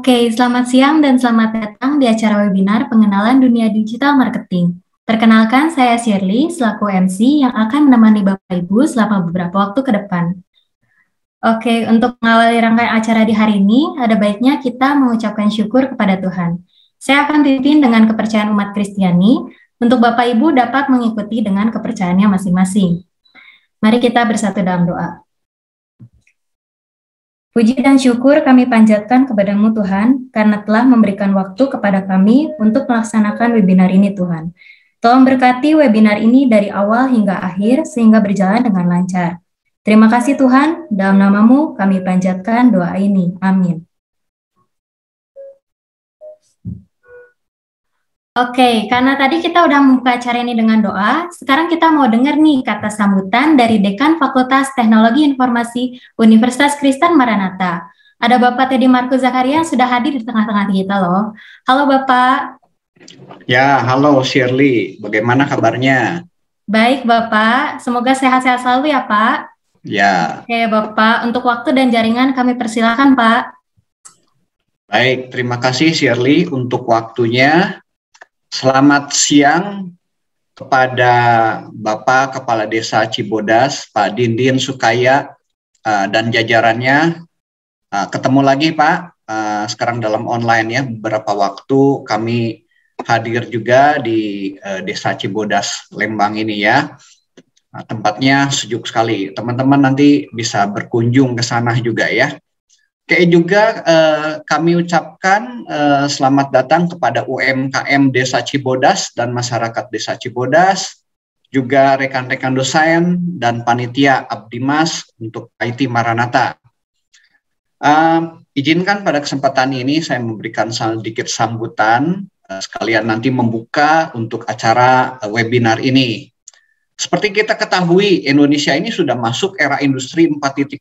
Oke, selamat siang dan selamat datang di acara webinar pengenalan dunia digital marketing. Perkenalkan, saya Shirley, selaku MC yang akan menemani Bapak Ibu selama beberapa waktu ke depan. Oke, untuk mengawali rangkaian acara di hari ini, ada baiknya kita mengucapkan syukur kepada Tuhan. Saya akan pimpin dengan kepercayaan umat Kristiani, untuk Bapak Ibu dapat mengikuti dengan kepercayaannya masing-masing. Mari kita bersatu dalam doa. Puji dan syukur kami panjatkan kepadamu Tuhan, karena telah memberikan waktu kepada kami untuk melaksanakan webinar ini Tuhan. Tolong berkati webinar ini dari awal hingga akhir, sehingga berjalan dengan lancar. Terima kasih Tuhan, dalam namamu kami panjatkan doa ini. Amin. Oke, karena tadi kita udah membuka acara ini dengan doa, sekarang kita mau dengar nih kata sambutan dari Dekan Fakultas Teknologi Informasi Universitas Kristen Maranatha. Ada Bapak Teddy Markus Zakaria yang sudah hadir di tengah-tengah kita loh. Halo Bapak. Ya, halo Shirley. Bagaimana kabarnya? Baik Bapak, semoga sehat-sehat selalu ya Pak. Ya. Oke Bapak, untuk waktu dan jaringan kami persilakan Pak. Baik, terima kasih Shirley untuk waktunya. Selamat siang kepada Bapak Kepala Desa Cibodas, Pak Dindin Sukaya, dan jajarannya. Ketemu lagi Pak, sekarang dalam online ya, beberapa waktu kami hadir juga di Desa Cibodas, Lembang ini ya. Tempatnya sejuk sekali, teman-teman nanti bisa berkunjung ke sana juga ya. Kayak juga kami ucapkan selamat datang kepada UMKM Desa Cibodas dan masyarakat Desa Cibodas, juga rekan-rekan dosen dan panitia Abdimas untuk IT Maranatha. Izinkan pada kesempatan ini saya memberikan sedikit sambutan, sekalian nanti membuka untuk acara webinar ini. Seperti kita ketahui, Indonesia ini sudah masuk era industri 4.0.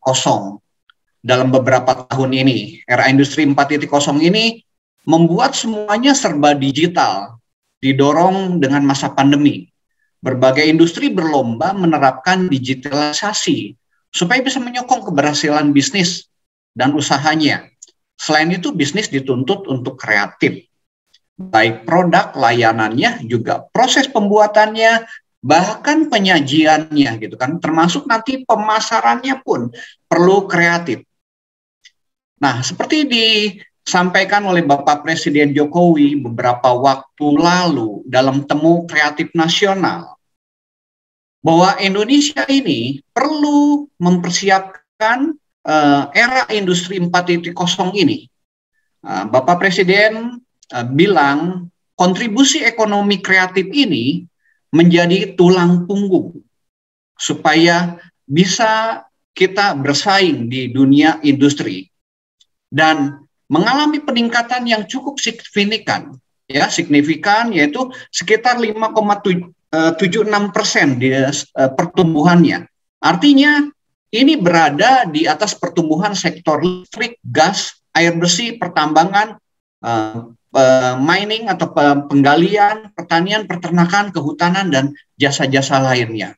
Dalam beberapa tahun ini, era industri 4.0 ini membuat semuanya serba digital, didorong dengan masa pandemi. Berbagai industri berlomba menerapkan digitalisasi supaya bisa menyokong keberhasilan bisnis dan usahanya. Selain itu, bisnis dituntut untuk kreatif, baik produk, layanannya, juga proses pembuatannya, bahkan penyajiannya gitu kan, termasuk nanti pemasarannya pun perlu kreatif. Nah, seperti disampaikan oleh Bapak Presiden Jokowi beberapa waktu lalu dalam Temu Kreatif Nasional, bahwa Indonesia ini perlu mempersiapkan era industri 4.0 ini. Bapak Presiden bilang kontribusi ekonomi kreatif ini menjadi tulang punggung supaya bisa kita bersaing di dunia industri. Dan mengalami peningkatan yang cukup signifikan, yaitu sekitar 5,76% di pertumbuhannya. Artinya ini berada di atas pertumbuhan sektor listrik, gas, air bersih, pertambangan, mining atau penggalian, pertanian, peternakan, kehutanan, dan jasa-jasa lainnya.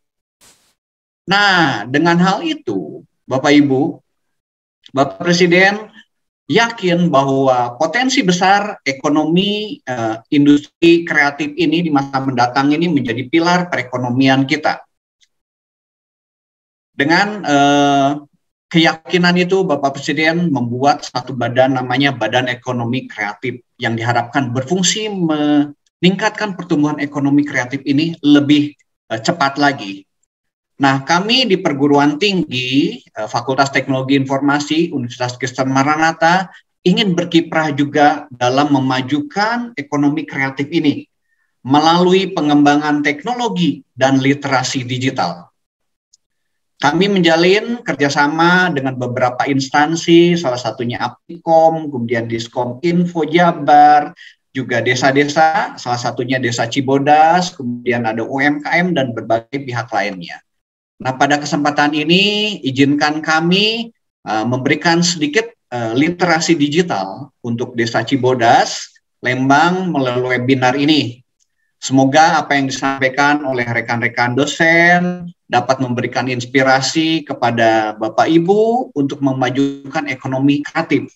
Nah, dengan hal itu, Bapak Ibu, Bapak Presiden yakin bahwa potensi besar ekonomi industri kreatif ini di masa mendatang ini menjadi pilar perekonomian kita. Dengan keyakinan itu Bapak Presiden membuat satu badan namanya Badan Ekonomi Kreatif yang diharapkan berfungsi meningkatkan pertumbuhan ekonomi kreatif ini lebih cepat lagi. Nah, kami di perguruan tinggi Fakultas Teknologi Informasi Universitas Kristen Maranatha ingin berkiprah juga dalam memajukan ekonomi kreatif ini melalui pengembangan teknologi dan literasi digital. Kami menjalin kerjasama dengan beberapa instansi, salah satunya Aptikom, kemudian Diskom Info Jabar, juga desa-desa, salah satunya Desa Cibodas, kemudian ada UMKM dan berbagai pihak lainnya. Nah, pada kesempatan ini izinkan kami memberikan sedikit literasi digital untuk Desa Cibodas, Lembang melalui webinar ini. Semoga apa yang disampaikan oleh rekan-rekan dosen dapat memberikan inspirasi kepada Bapak Ibu untuk memajukan ekonomi kreatif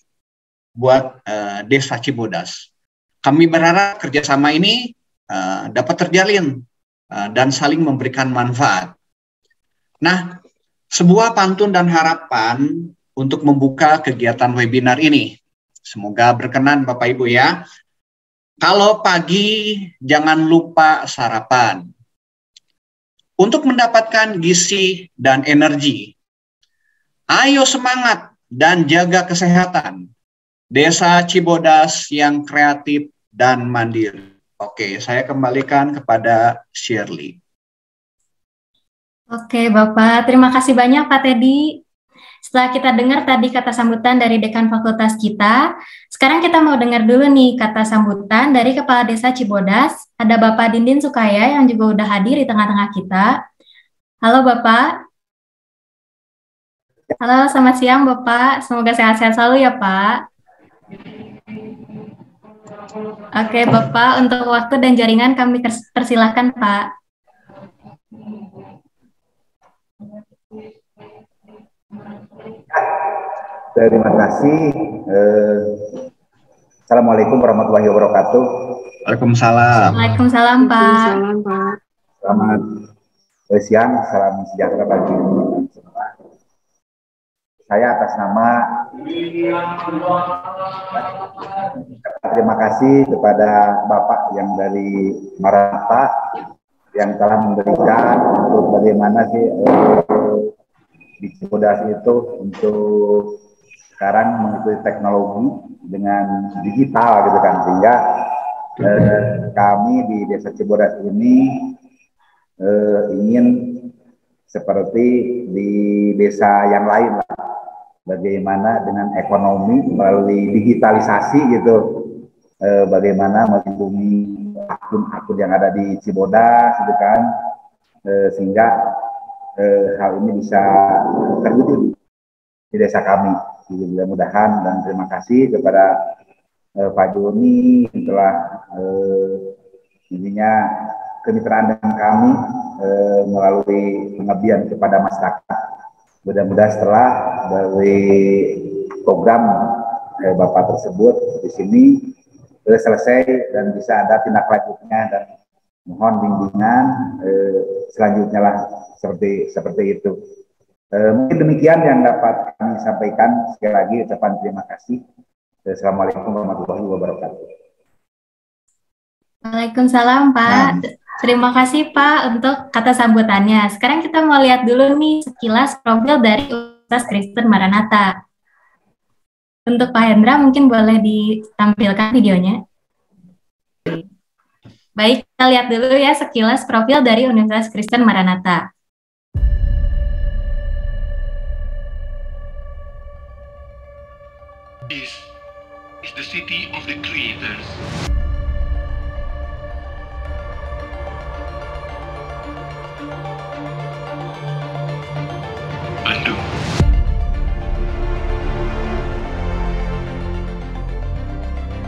buat Desa Cibodas. Kami berharap kerjasama ini dapat terjalin dan saling memberikan manfaat. Nah, sebuah pantun dan harapan untuk membuka kegiatan webinar ini. Semoga berkenan Bapak Ibu ya. Kalau pagi jangan lupa sarapan. Untuk mendapatkan gizi dan energi, ayo semangat dan jaga kesehatan. Desa Cibodas yang kreatif dan mandiri. Oke, saya kembalikan kepada Shirley. Oke, Bapak. Terima kasih banyak, Pak Teddy. Setelah kita dengar tadi kata sambutan dari dekan fakultas kita, sekarang kita mau dengar dulu nih kata sambutan dari Kepala Desa Cibodas. Ada Bapak Dindin Sukaya yang juga udah hadir di tengah-tengah kita. Halo Bapak. Halo, selamat siang Bapak. Semoga sehat-sehat selalu ya Pak. Oke Bapak, untuk waktu dan jaringan kami persilahkan Pak. Terima kasih. Assalamualaikum warahmatullahi wabarakatuh. Waalaikumsalam. Waalaikumsalam Pak. Selamat siang, salam sejahtera bagi semua. Saya atas nama terima kasih kepada Bapak yang dari Maranatha yang telah memberikan untuk bagaimana sih di Cibodas itu untuk sekarang mengikuti teknologi dengan digital gitu kan, sehingga kami di Desa Cibodas ini ingin seperti di desa yang lain lah, bagaimana dengan ekonomi melalui digitalisasi gitu, bagaimana melindungi akun-akun yang ada di Cibodas gitu kan, sehingga hal ini bisa terwujud di desa kami. Mudah-mudahan, dan terima kasih kepada Pak Joni telah intinya kemitraan dengan kami melalui pengabdian kepada masyarakat. Mudah-mudahan setelah dari program Bapak tersebut di sini selesai dan bisa ada tindak lanjutnya, dan mohon bimbingan selanjutnya lah seperti itu. Mungkin demikian yang dapat kami sampaikan. Sekali lagi ucapan terima kasih. Assalamualaikum warahmatullahi wabarakatuh. Waalaikumsalam Pak. Terima kasih Pak untuk kata sambutannya. Sekarang kita mau lihat dulu nih sekilas profil dari Universitas Kristen Maranatha. Untuk Pak Hendra mungkin boleh ditampilkan videonya. Baik, kita lihat dulu ya sekilas profil dari Universitas Kristen Maranatha. This is the city of the creators. Bandung.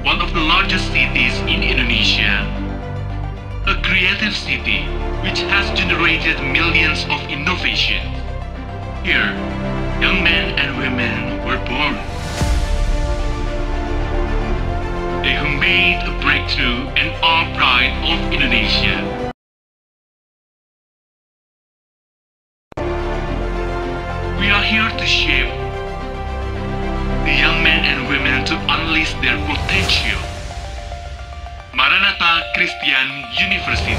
One of the largest cities in Indonesia, a creative city which has generated millions of innovations. Here, young men and women were born. They who made a breakthrough and are pride of Indonesia. We are here to shape Christian University.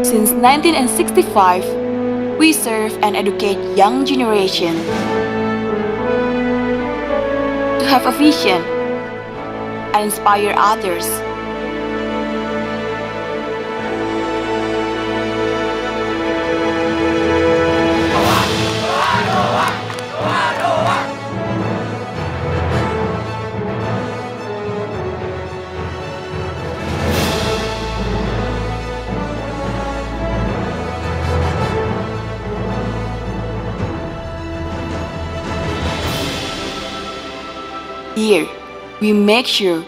Since 1965, we serve and educate young generation to have a vision and inspire others. Here, we make sure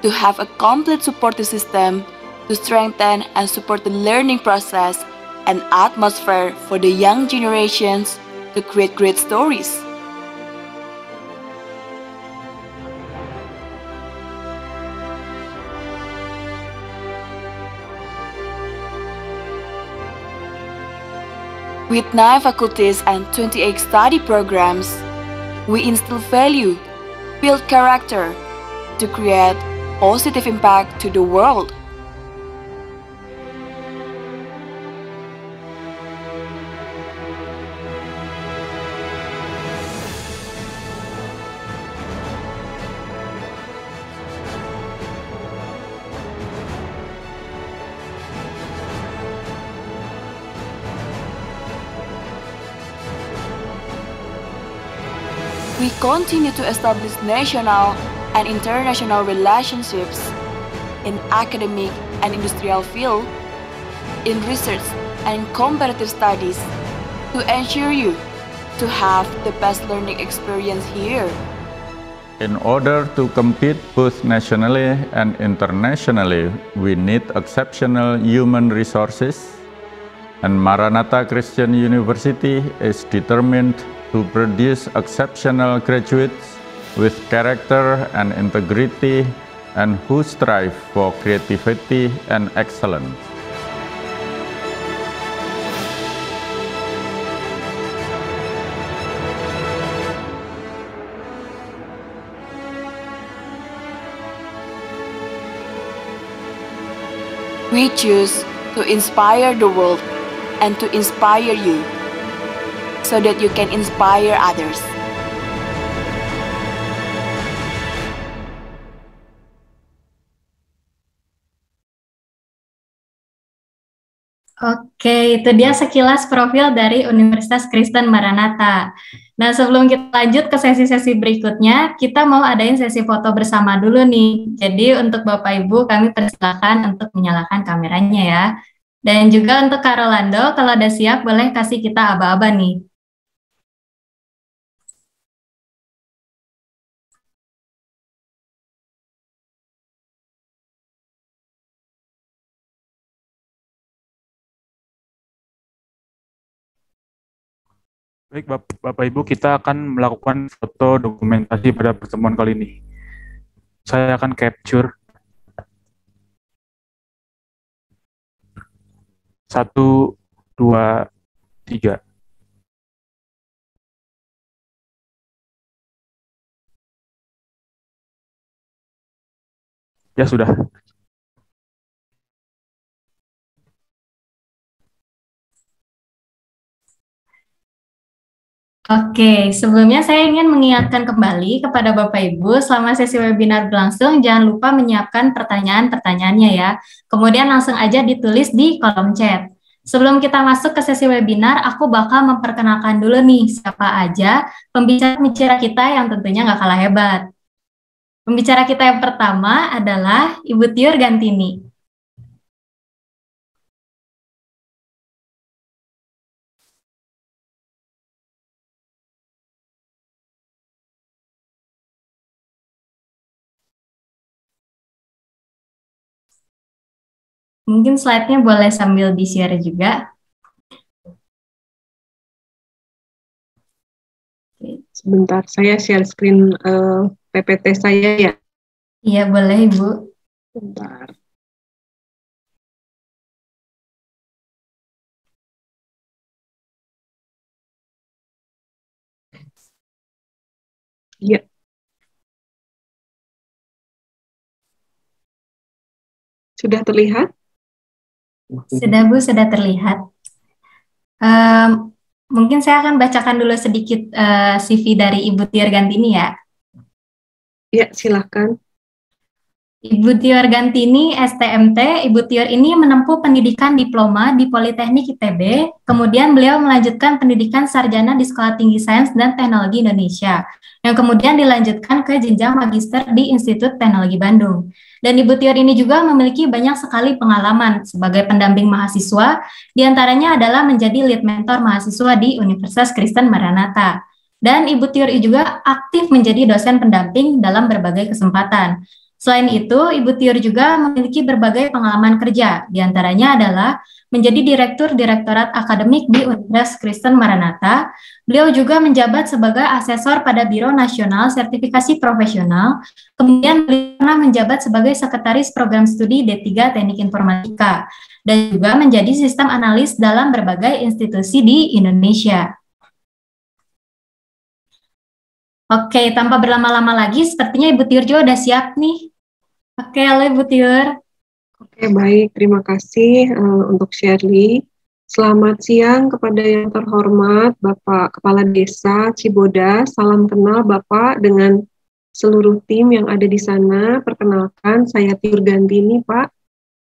to have a complete support system to strengthen and support the learning process and atmosphere for the young generations to create great stories. With 9 faculties and 28 study programs, we instill value, build character, to create positive impact to the world. We continue to establish national and international relationships in academic and industrial field, in research and comparative studies to ensure you to have the best learning experience here. In order to compete both nationally and internationally, we need exceptional human resources, and Maranatha Christian University is determined to produce exceptional graduates with character and integrity and who strive for creativity and excellence. We choose to inspire the world and to inspire you, so that you can inspire others. Oke, itu dia sekilas profil dari Universitas Kristen Maranatha. Nah, sebelum kita lanjut ke sesi-sesi berikutnya, kita mau adain sesi foto bersama dulu nih. Jadi untuk Bapak Ibu, kami persilakan untuk menyalakan kameranya ya. Dan juga untuk Kak Rolando, kalau udah siap boleh kasih kita aba-aba nih. Baik, Bapak Ibu, kita akan melakukan foto dokumentasi pada pertemuan kali ini. Saya akan capture 1, 2, 3. Ya, sudah. Oke, sebelumnya saya ingin mengingatkan kembali kepada Bapak Ibu selama sesi webinar berlangsung, jangan lupa menyiapkan pertanyaan-pertanyaannya ya. Kemudian langsung aja ditulis di kolom chat. Sebelum kita masuk ke sesi webinar, aku bakal memperkenalkan dulu nih siapa aja pembicara kita yang tentunya nggak kalah hebat. Pembicara kita yang pertama adalah Ibu Tiur Gantini. Mungkin slide-nya boleh sambil di-share juga. Sebentar, saya share screen PPT saya ya. Iya, boleh Ibu. Sebentar. Ya. Sudah terlihat? Sudah Bu, sudah terlihat. Mungkin saya akan bacakan dulu sedikit CV dari Ibu Tiorgantini ya. Ya, silakan. Ibu Tior Gantini, STMT. Ibu Tior ini menempuh pendidikan diploma di Politeknik ITB, kemudian beliau melanjutkan pendidikan sarjana di Sekolah Tinggi Sains dan Teknologi Indonesia, yang kemudian dilanjutkan ke jenjang magister di Institut Teknologi Bandung. Dan Ibu Tior ini juga memiliki banyak sekali pengalaman sebagai pendamping mahasiswa, diantaranya adalah menjadi lead mentor mahasiswa di Universitas Kristen Maranatha. Dan Ibu Tior juga aktif menjadi dosen pendamping dalam berbagai kesempatan. Selain itu, Ibu Tior juga memiliki berbagai pengalaman kerja, diantaranya adalah menjadi Direktur Direktorat Akademik di Universitas Kristen Maranatha. Beliau juga menjabat sebagai asesor pada Biro Nasional Sertifikasi Profesional, kemudian beliau pernah menjabat sebagai Sekretaris Program Studi D3 Teknik Informatika, dan juga menjadi sistem analis dalam berbagai institusi di Indonesia. Oke, tanpa berlama-lama lagi, sepertinya Ibu Tior juga udah siap nih. Oke, halo Ibu Tior. Oke, baik. Terima kasih untuk Shirley. Selamat siang kepada yang terhormat Bapak Kepala Desa Cibodas. Salam kenal Bapak dengan seluruh tim yang ada di sana. Perkenalkan, saya Tior Gantini, Pak.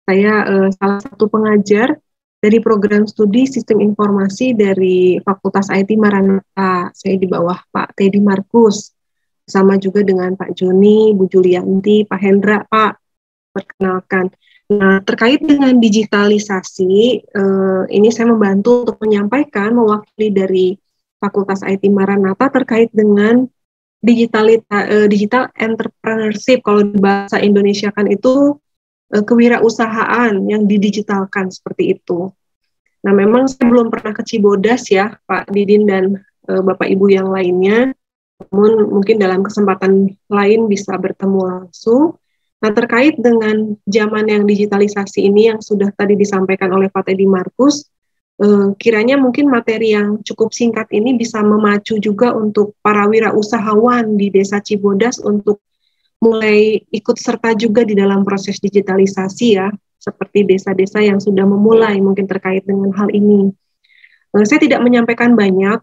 Saya salah satu pengajar dari program studi Sistem Informasi dari Fakultas IT Maranatha. Saya di bawah Pak Teddy Markus, sama juga dengan Pak Joni, Bu Julianti, Pak Hendra, Pak. Perkenalkan. Nah, terkait dengan digitalisasi, ini saya membantu untuk menyampaikan, mewakili dari Fakultas IT Maranatha terkait dengan digital entrepreneurship. Kalau di bahasa Indonesia kan itu kewirausahaan yang didigitalkan seperti itu. Nah, memang saya belum pernah ke Cibodas ya, Pak Didin dan Bapak Ibu yang lainnya, namun mungkin dalam kesempatan lain bisa bertemu langsung. Nah, terkait dengan zaman yang digitalisasi ini yang sudah tadi disampaikan oleh Pak Teddy Markus, kiranya mungkin materi yang cukup singkat ini bisa memacu juga untuk para wirausahawan di Desa Cibodas untuk mulai ikut serta juga di dalam proses digitalisasi ya, seperti desa-desa yang sudah memulai mungkin terkait dengan hal ini. Saya tidak menyampaikan banyak,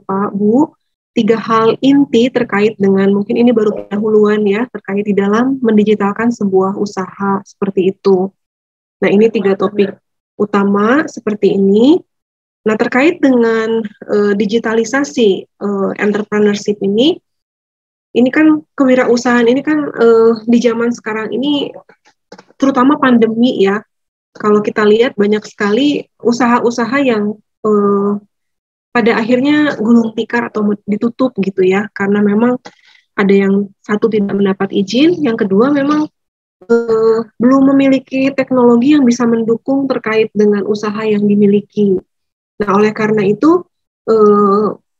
Pak, Bu, 3 hal inti terkait dengan, mungkin ini baru pendahuluan ya, terkait di dalam mendigitalkan sebuah usaha seperti itu. Nah, ini 3 topik utama seperti ini. Nah, terkait dengan digitalisasi entrepreneurship ini kan kewirausahaan ini kan di zaman sekarang ini terutama pandemi ya, kalau kita lihat banyak sekali usaha-usaha yang pada akhirnya gulung tikar atau ditutup gitu ya, karena memang ada yang satu tidak mendapat izin, yang kedua memang belum memiliki teknologi yang bisa mendukung terkait dengan usaha yang dimiliki. Nah, oleh karena itu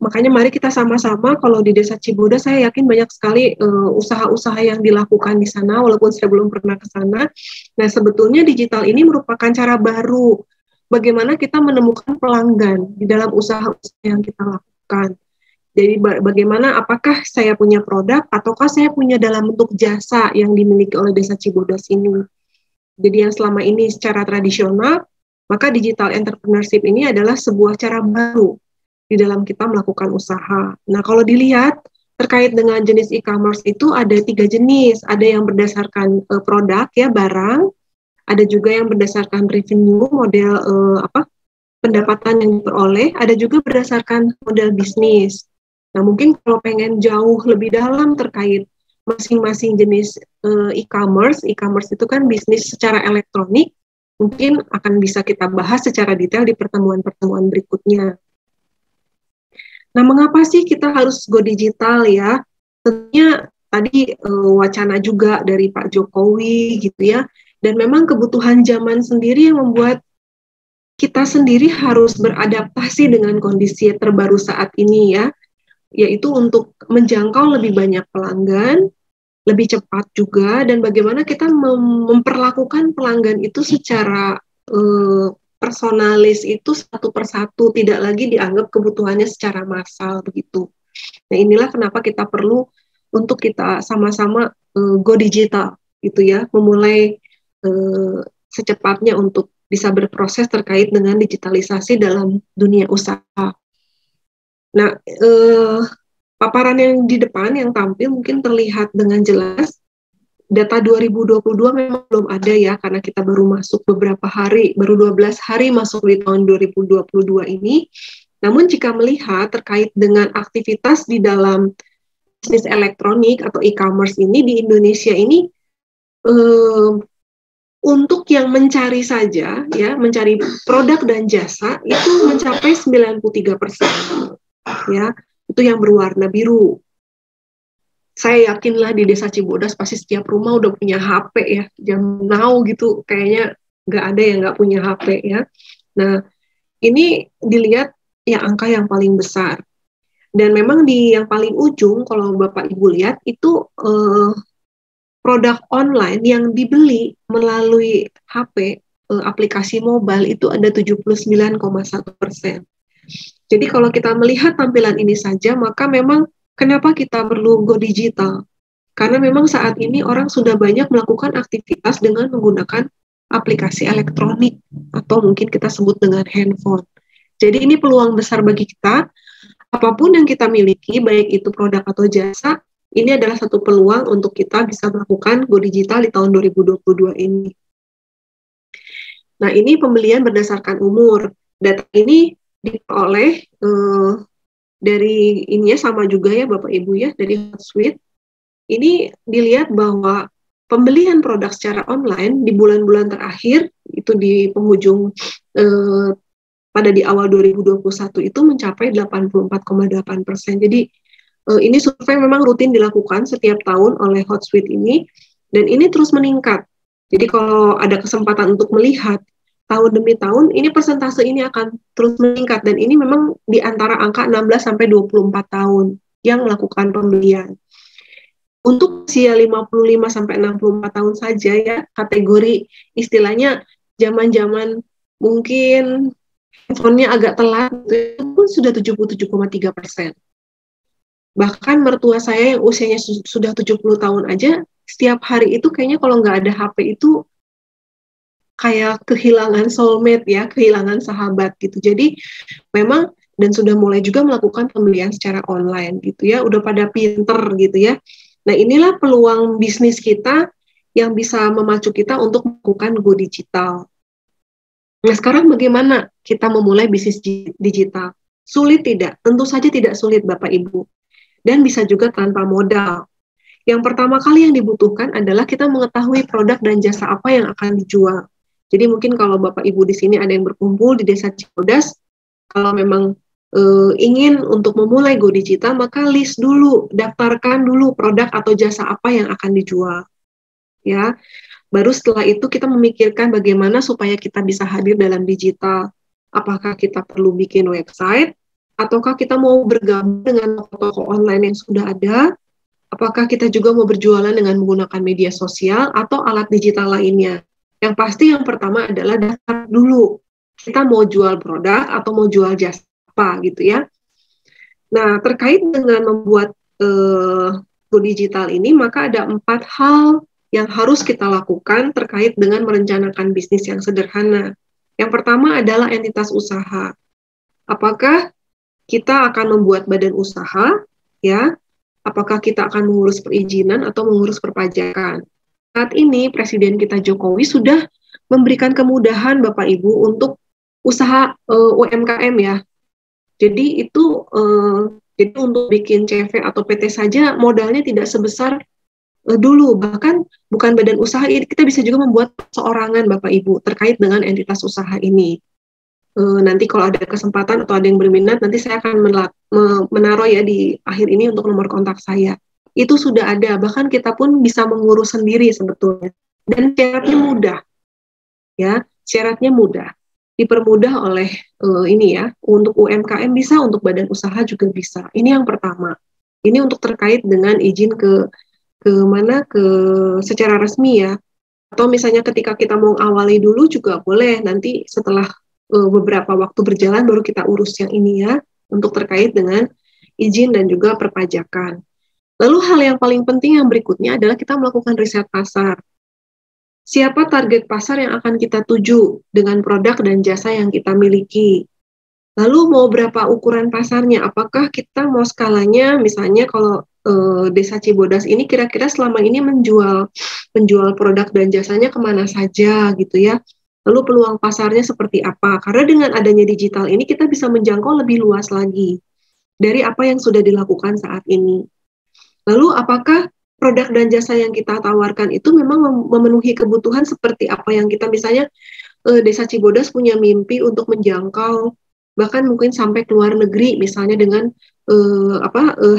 makanya mari kita sama-sama, kalau di Desa Cibodas saya yakin banyak sekali usaha-usaha yang dilakukan di sana, walaupun saya belum pernah ke sana. Nah, sebetulnya digital ini merupakan cara baru bagaimana kita menemukan pelanggan di dalam usaha-usaha yang kita lakukan. Jadi bagaimana, apakah saya punya produk ataukah saya punya dalam bentuk jasa yang dimiliki oleh Desa Cibodas ini. Jadi yang selama ini secara tradisional, maka digital entrepreneurship ini adalah sebuah cara baru di dalam kita melakukan usaha. Nah, kalau dilihat terkait dengan jenis e-commerce itu ada 3 jenis. Ada yang berdasarkan produk ya, barang. Ada juga yang berdasarkan revenue, model pendapatan yang diperoleh. Ada juga berdasarkan model bisnis. Nah, mungkin kalau pengen jauh lebih dalam terkait masing-masing jenis e-commerce itu kan bisnis secara elektronik, mungkin akan bisa kita bahas secara detail di pertemuan-pertemuan berikutnya. Nah, mengapa sih kita harus go digital ya? Tentunya tadi wacana juga dari Pak Jokowi gitu ya, Dan memang kebutuhan zaman sendiri yang membuat kita sendiri harus beradaptasi dengan kondisi terbaru saat ini ya, yaitu untuk menjangkau lebih banyak pelanggan, lebih cepat juga, dan bagaimana kita memperlakukan pelanggan itu secara personalis, itu satu persatu, tidak lagi dianggap kebutuhannya secara massal begitu. Nah, inilah kenapa kita perlu untuk kita sama-sama go digital gitu ya, memulai secepatnya untuk bisa berproses terkait dengan digitalisasi dalam dunia usaha. Nah, paparan yang di depan yang tampil mungkin terlihat dengan jelas. Data 2022 memang belum ada ya, karena kita baru masuk beberapa hari, baru 12 hari masuk di tahun 2022 ini. Namun jika melihat terkait dengan aktivitas di dalam bisnis elektronik atau e-commerce ini di Indonesia ini, untuk yang mencari saja, ya, mencari produk dan jasa itu mencapai 93%, ya, itu yang berwarna biru. Saya yakinlah di Desa Cibodas pasti setiap rumah udah punya HP ya, jam now gitu, kayaknya nggak ada yang nggak punya HP ya. Nah, ini dilihat ya angka yang paling besar. Dan memang di yang paling ujung, kalau Bapak Ibu lihat, itu produk online yang dibeli melalui HP, aplikasi mobile, itu ada 79,1%. Jadi kalau kita melihat tampilan ini saja, maka memang kenapa kita perlu go digital? Karena memang saat ini orang sudah banyak melakukan aktivitas dengan menggunakan aplikasi elektronik, atau mungkin kita sebut dengan handphone. Jadi ini peluang besar bagi kita, apapun yang kita miliki, baik itu produk atau jasa, ini adalah satu peluang untuk kita bisa melakukan go digital di tahun 2022 ini. Nah, ini pembelian berdasarkan umur. Data ini diperoleh dari ininya sama juga ya Bapak Ibu ya, dari Hotsuite. Ini dilihat bahwa pembelian produk secara online di bulan-bulan terakhir, itu di penghujung pada di awal 2021 itu mencapai 84,8%. Jadi ini survei memang rutin dilakukan setiap tahun oleh Hotsuite ini, dan ini terus meningkat. Jadi kalau ada kesempatan untuk melihat tahun demi tahun, ini persentase ini akan terus meningkat, dan ini memang di antara angka 16-24 tahun yang melakukan pembelian. Untuk usia 55-64 tahun saja ya, kategori istilahnya zaman-zaman mungkin handphonenya agak telat, itu pun sudah 77,3%. Bahkan mertua saya yang usianya sudah 70 tahun aja, setiap hari itu kayaknya kalau nggak ada HP itu kayak kehilangan soulmate ya, kehilangan sahabat gitu. Jadi memang, dan sudah mulai juga melakukan pembelian secara online gitu ya, udah pada pinter gitu ya. Nah, inilah peluang bisnis kita yang bisa memacu kita untuk melakukan go digital. Nah, sekarang bagaimana kita memulai bisnis digital? Sulit tidak? Tentu saja tidak sulit Bapak Ibu. Dan bisa juga tanpa modal. Yang pertama kali yang dibutuhkan adalah kita mengetahui produk dan jasa apa yang akan dijual. Jadi mungkin kalau Bapak Ibu di sini ada yang berkumpul di Desa Cibodas, kalau memang ingin untuk memulai go digital, maka list dulu, daftarkan dulu produk atau jasa apa yang akan dijual. Ya, baru setelah itu kita memikirkan bagaimana supaya kita bisa hadir dalam digital. Apakah kita perlu bikin website, ataukah kita mau bergabung dengan toko-toko online yang sudah ada? Apakah kita juga mau berjualan dengan menggunakan media sosial atau alat digital lainnya? Yang pasti yang pertama adalah daftar dulu. Kita mau jual produk atau mau jual jasa apa gitu ya. Nah, terkait dengan membuat go digital ini, maka ada 4 hal yang harus kita lakukan terkait dengan merencanakan bisnis yang sederhana. Yang pertama adalah entitas usaha. Apakah kita akan membuat badan usaha, ya? Apakah kita akan mengurus perizinan atau mengurus perpajakan? Saat ini Presiden kita Jokowi sudah memberikan kemudahan Bapak Ibu untuk usaha UMKM ya. Jadi itu jadi untuk bikin CV atau PT saja modalnya tidak sebesar dulu, bahkan bukan badan usaha, kita bisa juga membuat seorangan Bapak Ibu terkait dengan entitas usaha ini. Nanti kalau ada kesempatan atau ada yang berminat, nanti saya akan menaruh ya di akhir ini untuk nomor kontak saya. Itu sudah ada, bahkan kita pun bisa mengurus sendiri sebetulnya. dan syaratnya mudah, ya, syaratnya mudah, dipermudah oleh ini ya, untuk UMKM bisa, untuk badan usaha juga bisa. Ini yang pertama. Ini untuk terkait dengan izin ke secara resmi ya. Atau misalnya ketika kita mau awali dulu juga boleh, nanti setelah beberapa waktu berjalan baru kita urus yang ini ya, untuk terkait dengan izin dan juga perpajakan. Lalu hal yang paling penting yang berikutnya adalah kita melakukan riset pasar. Siapa target pasar yang akan kita tuju dengan produk dan jasa yang kita miliki? Lalu mau berapa ukuran pasarnya? Apakah kita mau skalanya, misalnya kalau Desa Cibodas ini kira-kira selama ini menjual produk dan jasanya kemana saja gitu ya? Lalu peluang pasarnya seperti apa? Karena dengan adanya digital ini kita bisa menjangkau lebih luas lagi dari apa yang sudah dilakukan saat ini. Lalu apakah produk dan jasa yang kita tawarkan itu memang memenuhi kebutuhan seperti apa yang kita, misalnya Desa Cibodas punya mimpi untuk menjangkau bahkan mungkin sampai ke luar negeri misalnya dengan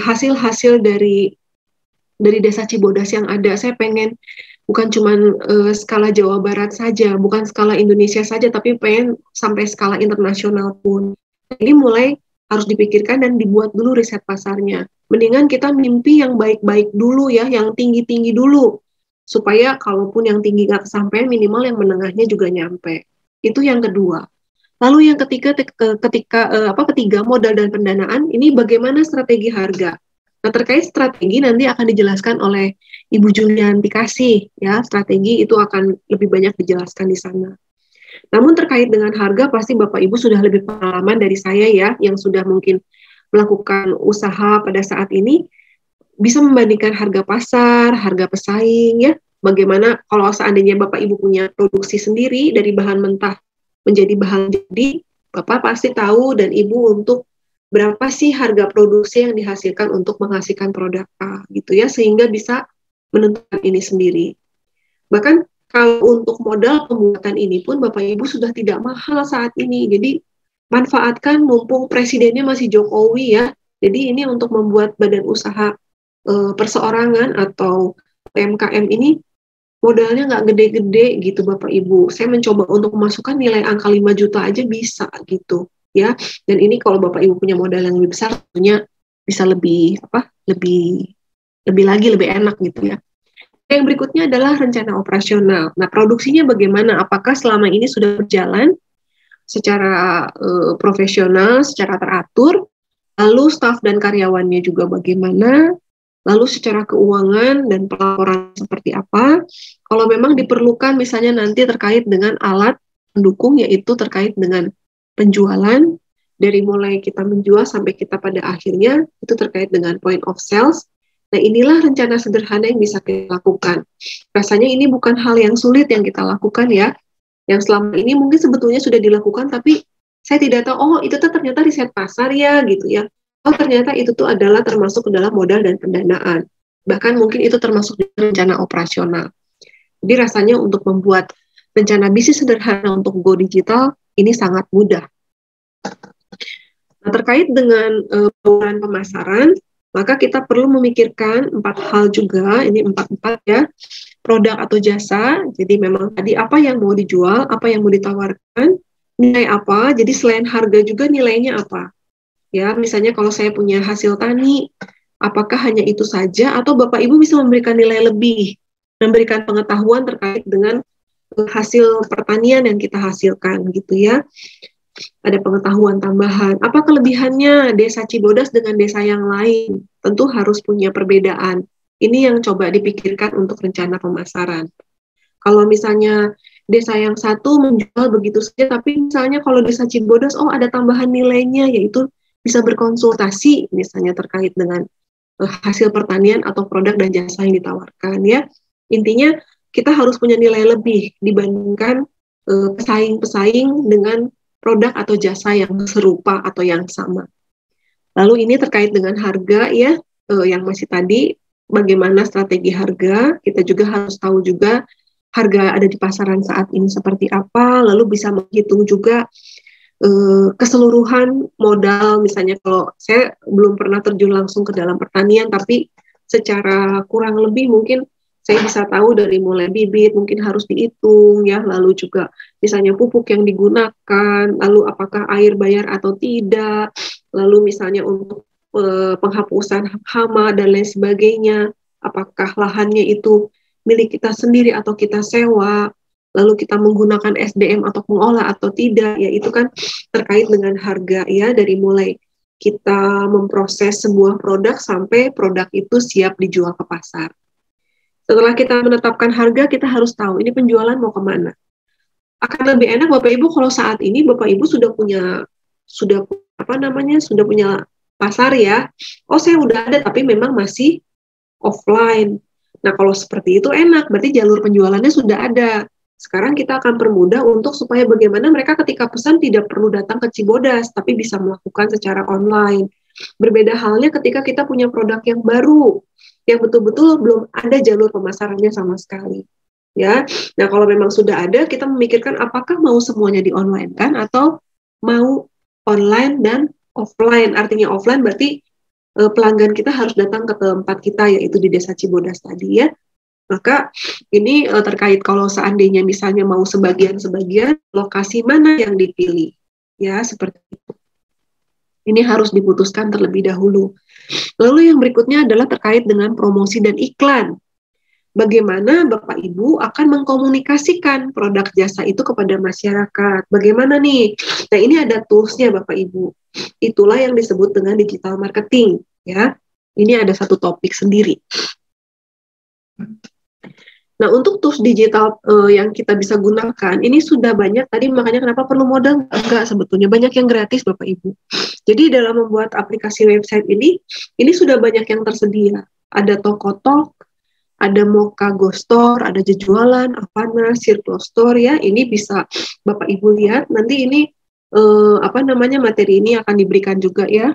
hasil-hasil dari Desa Cibodas yang ada. Saya pengen bukan cuma skala Jawa Barat saja, bukan skala Indonesia saja, tapi pengen sampai skala internasional pun. Ini mulai harus dipikirkan dan dibuat dulu riset pasarnya. Mendingan kita mimpi yang baik-baik dulu ya, yang tinggi-tinggi dulu, supaya kalaupun yang tinggi nggak kesampaian, minimal yang menengahnya juga nyampe. Itu yang kedua. Lalu yang ketiga modal dan pendanaan, ini bagaimana strategi harga. Nah, terkait strategi nanti akan dijelaskan oleh Ibu Julianti Kasih ya, strategi itu akan lebih banyak dijelaskan di sana. Namun terkait dengan harga pasti Bapak Ibu sudah lebih pengalaman dari saya ya, yang sudah mungkin melakukan usaha pada saat ini, bisa membandingkan harga pasar, harga pesaing ya. Bagaimana kalau seandainya Bapak Ibu punya produksi sendiri dari bahan mentah menjadi bahan jadi, Bapak pasti tahu dan Ibu untuk berapa sih harga produksi yang dihasilkan untuk menghasilkan produk A gitu ya, sehingga bisa menentukan ini sendiri. Bahkan kalau untuk modal pembuatan ini pun Bapak Ibu sudah tidak mahal saat ini. Jadi manfaatkan mumpung presidennya masih Jokowi ya. Jadi ini untuk membuat badan usaha perseorangan atau UMKM ini modalnya nggak gede-gede gitu Bapak Ibu. Saya mencoba untuk memasukkan nilai angka 5 juta aja bisa gitu ya. Dan ini kalau Bapak Ibu punya modal yang lebih besar tentunya bisa lebih enak gitu ya. Yang berikutnya adalah rencana operasional. Nah, produksinya bagaimana? Apakah selama ini sudah berjalan secara profesional, secara teratur? Lalu staf dan karyawannya juga bagaimana? Lalu secara keuangan dan pelaporan seperti apa? Kalau memang diperlukan misalnya nanti terkait dengan alat pendukung, yaitu terkait dengan penjualan, dari mulai kita menjual sampai kita pada akhirnya, itu terkait dengan point of sales. Nah, inilah rencana sederhana yang bisa kita lakukan. Rasanya ini bukan hal yang sulit yang kita lakukan ya, yang selama ini mungkin sebetulnya sudah dilakukan, tapi saya tidak tahu, oh itu tuh ternyata riset pasar ya, gitu ya. Oh ternyata itu tuh adalah termasuk ke dalam modal dan pendanaan. Bahkan mungkin itu termasuk di rencana operasional. Jadi rasanya untuk membuat rencana bisnis sederhana untuk go digital, ini sangat mudah. Nah, terkait dengan bauran pemasaran, maka kita perlu memikirkan 4 hal juga, ini 4 ya, produk atau jasa. Jadi memang tadi apa yang mau dijual, apa yang mau ditawarkan, nilai apa, jadi selain harga juga nilainya apa. Ya, misalnya kalau saya punya hasil tani, apakah hanya itu saja atau Bapak Ibu bisa memberikan nilai lebih, memberikan pengetahuan terkait dengan hasil pertanian yang kita hasilkan gitu ya. Ada pengetahuan tambahan. Apa kelebihannya Desa Cibodas dengan desa yang lain? Tentu harus punya perbedaan. Ini yang coba dipikirkan untuk rencana pemasaran. Kalau misalnya desa yang satu menjual begitu saja, tapi misalnya kalau Desa Cibodas, oh ada tambahan nilainya, yaitu bisa berkonsultasi misalnya terkait dengan hasil pertanian atau produk dan jasa yang ditawarkan ya. Intinya kita harus punya nilai lebih dibandingkan pesaing-pesaing dengan produk atau jasa yang serupa atau yang sama. Lalu ini terkait dengan harga ya, yang masih tadi, bagaimana strategi harga, kita juga harus tahu juga harga ada di pasaran saat ini seperti apa, lalu bisa menghitung juga keseluruhan modal. Misalnya kalau saya belum pernah terjun langsung ke dalam pertanian, tapi secara kurang lebih mungkin saya bisa tahu dari mulai bibit mungkin harus dihitung ya, lalu juga misalnya pupuk yang digunakan, lalu apakah air bayar atau tidak, lalu misalnya untuk penghapusan hama dan lain sebagainya, apakah lahannya itu milik kita sendiri atau kita sewa, lalu kita menggunakan SDM atau pengolah atau tidak, ya itu kan terkait dengan harga ya, dari mulai kita memproses sebuah produk sampai produk itu siap dijual ke pasar. Setelah kita menetapkan harga, kita harus tahu ini penjualan mau kemana. Akan lebih enak Bapak Ibu kalau saat ini Bapak Ibu sudah punya pasar ya. Oh, saya udah ada tapi memang masih offline. Nah, kalau seperti itu enak, berarti jalur penjualannya sudah ada. Sekarang kita akan permudah untuk supaya bagaimana mereka ketika pesan tidak perlu datang ke Cibodas, tapi bisa melakukan secara online. Berbeda halnya ketika kita punya produk yang baru, yang betul-betul belum ada jalur pemasarannya sama sekali. Ya, nah kalau memang sudah ada, kita memikirkan apakah mau semuanya di online kan, atau mau online dan offline. Artinya offline berarti pelanggan kita harus datang ke tempat kita, yaitu di Desa Cibodas tadi ya. Maka ini terkait kalau seandainya misalnya mau sebagian-sebagian, lokasi mana yang dipilih, ya seperti itu. Ini harus diputuskan terlebih dahulu. Lalu yang berikutnya adalah terkait dengan promosi dan iklan. Bagaimana Bapak Ibu akan mengkomunikasikan produk jasa itu kepada masyarakat? Bagaimana nih? Nah, ini ada tools-nya Bapak Ibu. Itulah yang disebut dengan digital marketing, ya. Ini ada satu topik sendiri. Nah, untuk tools digital yang kita bisa gunakan, ini sudah banyak tadi, makanya kenapa perlu modal? Enggak, sebetulnya banyak yang gratis Bapak Ibu. Jadi dalam membuat aplikasi website ini sudah banyak yang tersedia. Ada Tokotalk, ada Moka Go Store, ada Jejualan, Avana, Circle Store ya. Ini bisa Bapak Ibu lihat. Nanti ini materi ini akan diberikan juga ya,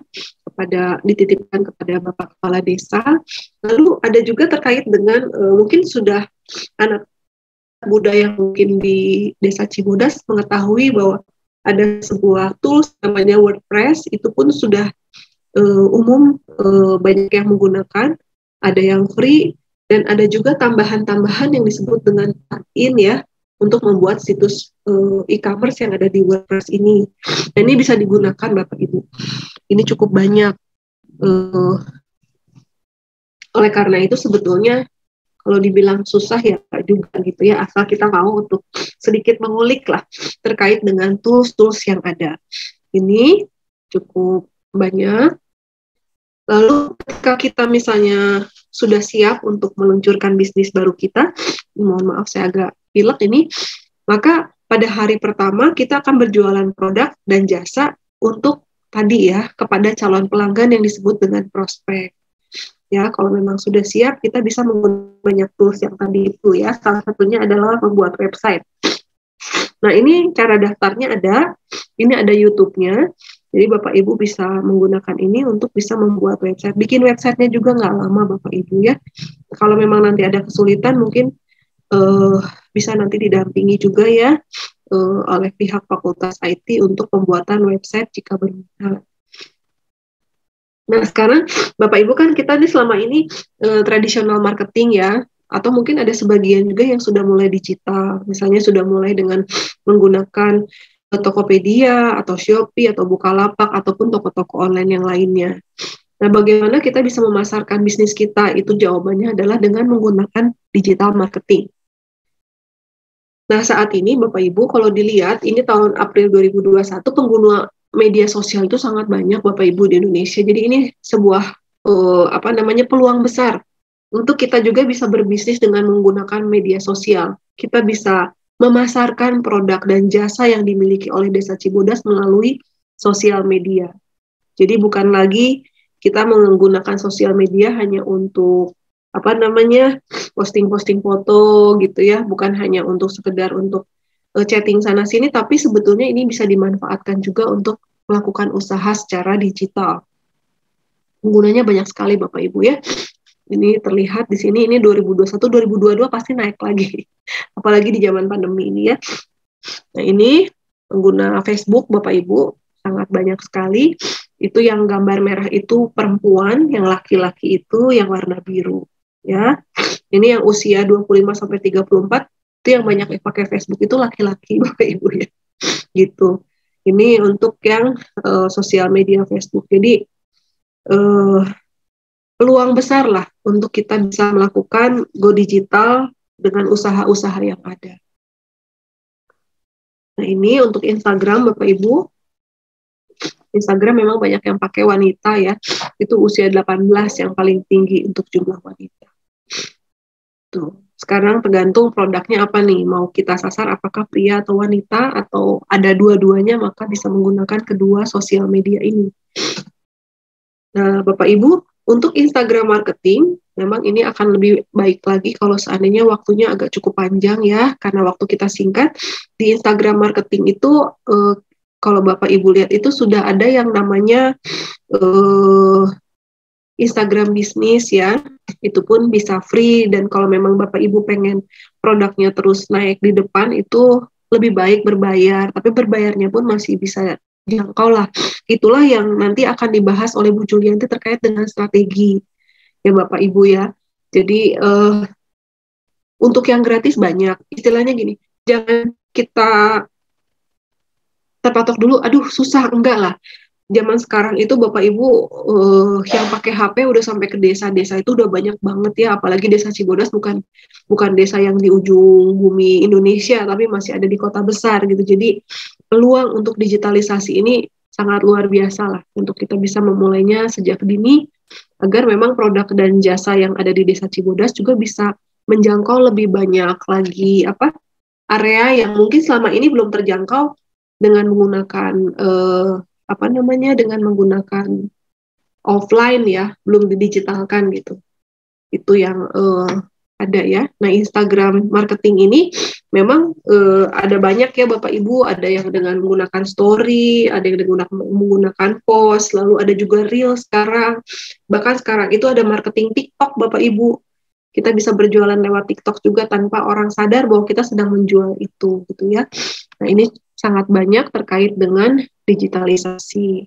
dititipkan kepada Bapak Kepala Desa. Lalu ada juga terkait dengan mungkin sudah anak muda yang mungkin di Desa Cibodas mengetahui bahwa ada sebuah tools namanya WordPress, itu pun sudah umum, banyak yang menggunakan, ada yang free, dan ada juga tambahan-tambahan yang disebut dengan plugin ya, untuk membuat situs e-commerce yang ada di WordPress ini. Dan ini bisa digunakan Bapak Ibu. Ini cukup banyak. Oleh karena itu sebetulnya kalau dibilang susah ya juga gitu ya, asal kita mau untuk sedikit mengulik lah terkait dengan tools-tools yang ada. Ini cukup banyak. Lalu ketika kita misalnya sudah siap untuk meluncurkan bisnis baru kita, mohon maaf saya agak pilek ini, maka pada hari pertama kita akan berjualan produk dan jasa untuk tadi ya, kepada calon pelanggan yang disebut dengan prospek. Ya, kalau memang sudah siap, kita bisa menggunakan banyak tools yang tadi itu ya. Salah satunya adalah membuat website. Nah, ini cara daftarnya ada, ini ada YouTube-nya. Jadi Bapak Ibu bisa menggunakan ini untuk bisa membuat website. Bikin websitenya juga nggak lama Bapak Ibu ya. Kalau memang nanti ada kesulitan, mungkin bisa nanti didampingi juga ya oleh pihak Fakultas IT untuk pembuatan website jika berminat. Nah, sekarang Bapak Ibu kan kita nih selama ini tradisional marketing ya, atau mungkin ada sebagian juga yang sudah mulai digital, misalnya sudah mulai dengan menggunakan Tokopedia atau Shopee atau Bukalapak ataupun toko-toko online yang lainnya. Nah, bagaimana kita bisa memasarkan bisnis kita? Itu jawabannya adalah dengan menggunakan digital marketing. Nah, saat ini Bapak Ibu kalau dilihat, ini tahun April 2021 pengguna media sosial itu sangat banyak Bapak Ibu di Indonesia. Jadi ini sebuah peluang besar untuk kita juga bisa berbisnis dengan menggunakan media sosial. Kita bisa memasarkan produk dan jasa yang dimiliki oleh Desa Cibodas melalui sosial media. Jadi bukan lagi kita menggunakan sosial media hanya untuk posting-posting foto gitu ya, bukan hanya untuk sekedar untuk chatting sana sini, tapi sebetulnya ini bisa dimanfaatkan juga untuk melakukan usaha secara digital. Penggunanya banyak sekali Bapak Ibu ya. Ini terlihat di sini, ini 2021, 2022 pasti naik lagi. Apalagi di zaman pandemi ini ya. Nah, ini pengguna Facebook Bapak Ibu sangat banyak sekali. Itu yang gambar merah itu perempuan, yang laki-laki itu yang warna biru. ya. Ini yang usia 25 sampai 34 itu yang banyak pakai Facebook itu laki-laki Bapak Ibu ya. Gitu. Ini untuk yang sosial media Facebook. Jadi peluang besar lah untuk kita bisa melakukan go digital dengan usaha-usaha yang ada. Nah, ini untuk Instagram Bapak Ibu. Instagram memang banyak yang pakai wanita ya. Itu usia 18 yang paling tinggi untuk jumlah wanita. Tuh. Sekarang tergantung produknya apa nih. Mau kita sasar apakah pria atau wanita atau ada dua-duanya, maka bisa menggunakan kedua sosial media ini. Nah, Bapak Ibu, untuk Instagram marketing, memang ini akan lebih baik lagi kalau seandainya waktunya agak cukup panjang ya, karena waktu kita singkat. Di Instagram marketing itu, kalau Bapak Ibu lihat itu sudah ada yang namanya Instagram bisnis ya, itu pun bisa free, dan kalau memang Bapak Ibu pengen produknya terus naik di depan, itu lebih baik berbayar, tapi berbayarnya pun masih bisa jangkau lah. Itulah yang nanti akan dibahas oleh Bu Julianti terkait dengan strategi ya Bapak Ibu ya. Jadi untuk yang gratis banyak, istilahnya gini, jangan kita terpatok dulu, aduh susah, enggak lah. Zaman sekarang itu Bapak Ibu yang pakai HP udah sampai ke desa-desa itu udah banyak banget ya, apalagi desa Cibodas bukan desa yang di ujung bumi Indonesia, tapi masih ada di kota besar gitu. Jadi peluang untuk digitalisasi ini sangat luar biasa lah untuk kita bisa memulainya sejak dini, agar memang produk dan jasa yang ada di desa Cibodas juga bisa menjangkau lebih banyak lagi area yang mungkin selama ini belum terjangkau dengan menggunakan dengan menggunakan offline ya, belum didigitalkan gitu. Itu yang ada ya. Nah, Instagram marketing ini memang ada banyak ya Bapak Ibu, ada yang dengan menggunakan story, ada yang menggunakan post, lalu ada juga reel sekarang. Bahkan sekarang itu ada marketing TikTok Bapak Ibu. Kita bisa berjualan lewat TikTok juga tanpa orang sadar bahwa kita sedang menjual itu gitu ya. Nah, ini sangat banyak terkait dengan digitalisasi.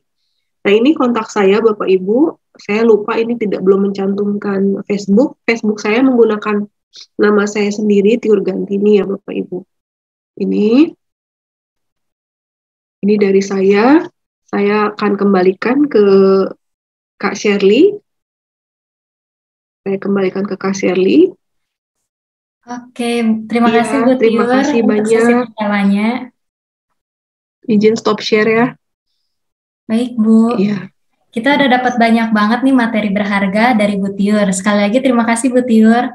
Nah, ini kontak saya Bapak Ibu. Saya lupa ini belum mencantumkan Facebook. Facebook saya menggunakan nama saya sendiri, Tiur Gantini ya Bapak Ibu. Ini dari saya. Saya akan kembalikan ke Kak Shirley. Saya kembalikan ke Kak Shirley. Oke, terima kasih Bu Tiur. Terima kasih banyak. Izin stop share ya. Baik Bu. Iya. Kita udah dapat banyak banget nih materi berharga dari Bu Tiur. Sekali lagi terima kasih Bu Tiur.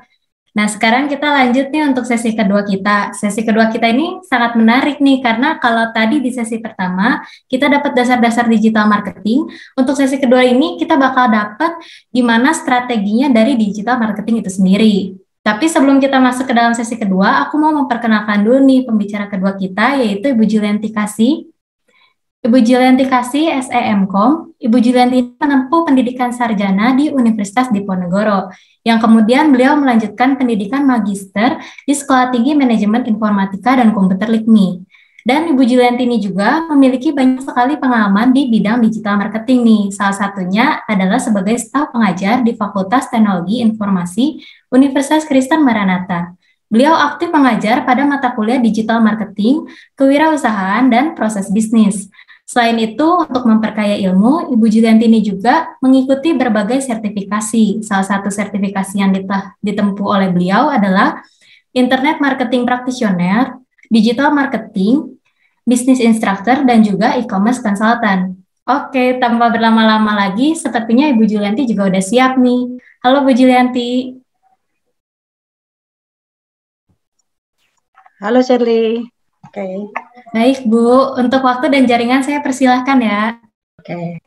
Nah, sekarang kita lanjut nih untuk sesi kedua kita. Sesi kedua kita ini sangat menarik nih, karena kalau tadi di sesi pertama kita dapat dasar-dasar digital marketing, untuk sesi kedua ini kita bakal dapat gimana strateginya dari digital marketing itu sendiri. Tapi sebelum kita masuk ke dalam sesi kedua, aku mau memperkenalkan dulu nih pembicara kedua kita, yaitu Ibu Julianti Kasih. Ibu Julianti Kasih, SEMkom. Ibu Julianti menempuh pendidikan sarjana di Universitas Diponegoro, yang kemudian beliau melanjutkan pendidikan magister di Sekolah Tinggi Manajemen Informatika dan Komputer LIKMI. Dan Ibu Julianti ini juga memiliki banyak sekali pengalaman di bidang digital marketing nih. Salah satunya adalah sebagai staf pengajar di Fakultas Teknologi Informasi Universitas Kristen Maranatha. Beliau aktif mengajar pada mata kuliah digital marketing, kewirausahaan, dan proses bisnis. Selain itu, untuk memperkaya ilmu, Ibu Julianti ini juga mengikuti berbagai sertifikasi. Salah satu sertifikasi yang ditempuh oleh beliau adalah Internet Marketing Practitioner, Digital Marketing, Business Instructor, dan juga E-commerce Consultant. Oke, tanpa berlama-lama lagi, sepertinya Ibu Julianti juga udah siap nih. Halo Bu Julianti. Halo Shirley. Oke. Baik Bu, untuk waktu dan jaringan saya persilahkan ya. Oke.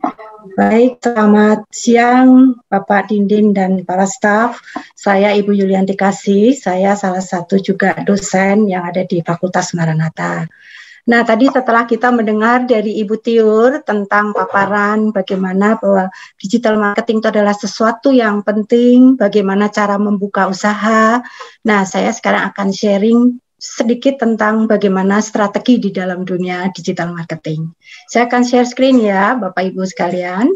Baik, selamat siang Bapak Dinding dan para staf. Saya Ibu Julianti Kasih, saya salah satu juga dosen yang ada di Fakultas Maranatha. Nah, tadi setelah kita mendengar dari Ibu Tiur tentang paparan bagaimana bahwa digital marketing itu adalah sesuatu yang penting, bagaimana cara membuka usaha. Nah, saya sekarang akan sharing sedikit tentang bagaimana strategi di dalam dunia digital marketing. Saya akan share screen ya, Bapak Ibu sekalian.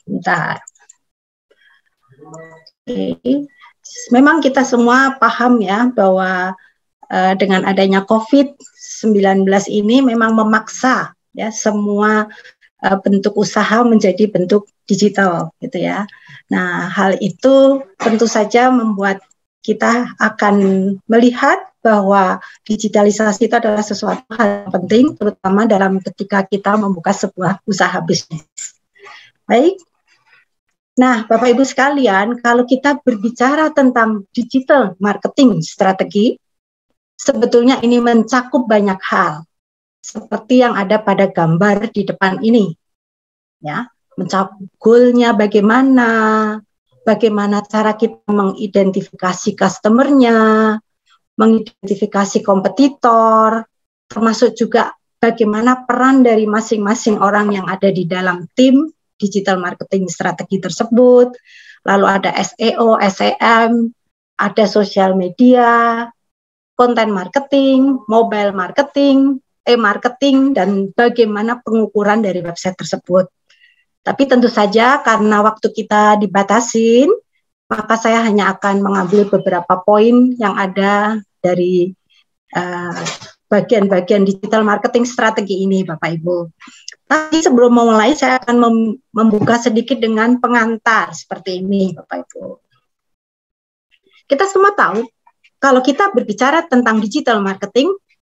Bentar. Memang kita semua paham ya bahwa dengan adanya COVID-19 ini memang memaksa ya semua bentuk usaha menjadi bentuk digital gitu ya. Nah, hal itu tentu saja membuat kita akan melihat bahwa digitalisasi itu adalah sesuatu hal yang penting, terutama dalam ketika kita membuka sebuah usaha bisnis. Baik. Nah, Bapak Ibu sekalian, kalau kita berbicara tentang digital marketing strategi, sebetulnya ini mencakup banyak hal, seperti yang ada pada gambar di depan ini. Ya, mencakup goalnya bagaimana cara kita mengidentifikasi customer-nya, mengidentifikasi kompetitor, termasuk juga bagaimana peran dari masing-masing orang yang ada di dalam tim digital marketing strategi tersebut. Lalu ada SEO, SEM, ada sosial media, content marketing, mobile marketing, e-marketing, dan bagaimana pengukuran dari website tersebut. Tapi tentu saja karena waktu kita dibatasin, maka saya hanya akan mengambil beberapa poin yang ada dari bagian-bagian digital marketing strategi ini, Bapak Ibu. Tapi sebelum memulai, saya akan membuka sedikit dengan pengantar seperti ini, Bapak Ibu. Kita semua tahu, kalau kita berbicara tentang digital marketing,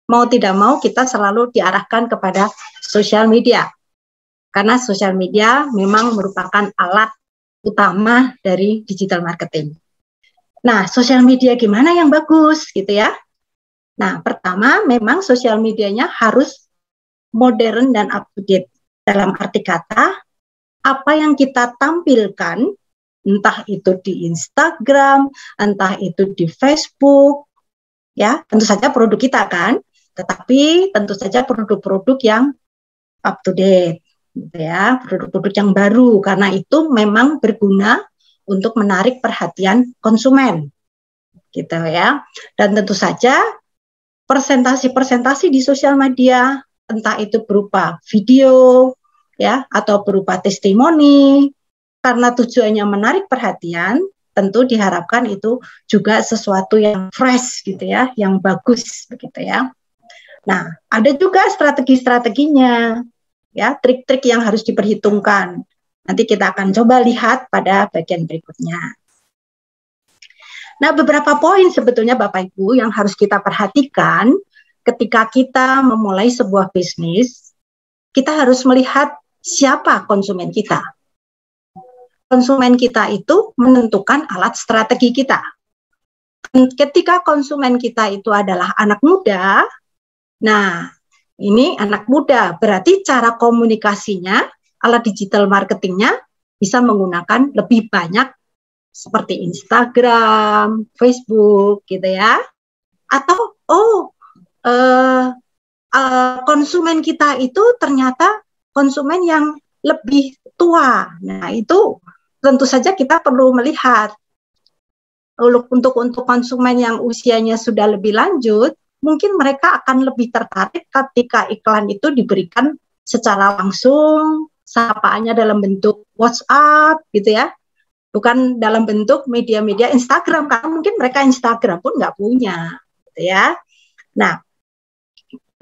mau tidak mau kita selalu diarahkan kepada sosial media. Karena sosial media memang merupakan alat utama dari digital marketing. Nah, sosial media gimana yang bagus gitu ya? Nah, pertama memang sosial medianya harus modern dan up to date. Dalam arti kata, apa yang kita tampilkan, entah itu di Instagram, entah itu di Facebook, ya tentu saja produk kita kan, tetapi tentu saja produk-produk yang up to date. Gitu ya, produk-produk yang baru, karena itu memang berguna untuk menarik perhatian konsumen, gitu ya. Dan tentu saja presentasi-presentasi di sosial media, entah itu berupa video, ya, atau berupa testimoni, karena tujuannya menarik perhatian, tentu diharapkan itu juga sesuatu yang fresh, gitu ya, yang bagus, begitu ya. Nah, ada juga strategi-strateginya. Ya, trik-trik yang harus diperhitungkan. Nanti kita akan coba lihat pada bagian berikutnya. Nah, beberapa poin sebetulnya Bapak Ibu yang harus kita perhatikan ketika kita memulai sebuah bisnis, kita harus melihat siapa konsumen kita. Konsumen kita itu menentukan alat strategi kita. Ketika konsumen kita itu adalah anak muda, nah, ini anak muda, berarti cara komunikasinya, alat digital marketingnya bisa menggunakan lebih banyak seperti Instagram, Facebook, gitu ya. Atau, konsumen kita itu ternyata konsumen yang lebih tua. Nah, itu tentu saja kita perlu melihat. Untuk konsumen yang usianya sudah lebih lanjut, mungkin mereka akan lebih tertarik ketika iklan itu diberikan secara langsung, sapaannya dalam bentuk WhatsApp gitu ya, bukan dalam bentuk media-media Instagram, karena mungkin mereka Instagram pun nggak punya gitu ya. Nah,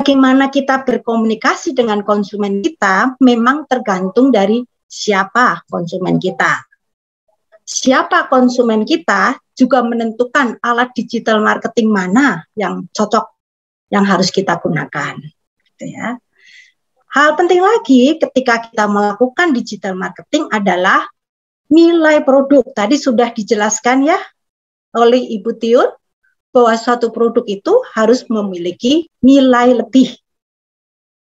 bagaimana kita berkomunikasi dengan konsumen kita memang tergantung dari siapa konsumen kita. Siapa konsumen kita juga menentukan alat digital marketing mana yang cocok, yang harus kita gunakan. Gitu ya. Hal penting lagi ketika kita melakukan digital marketing adalah nilai produk. Tadi sudah dijelaskan ya oleh Ibu Tiun bahwa suatu produk itu harus memiliki nilai lebih.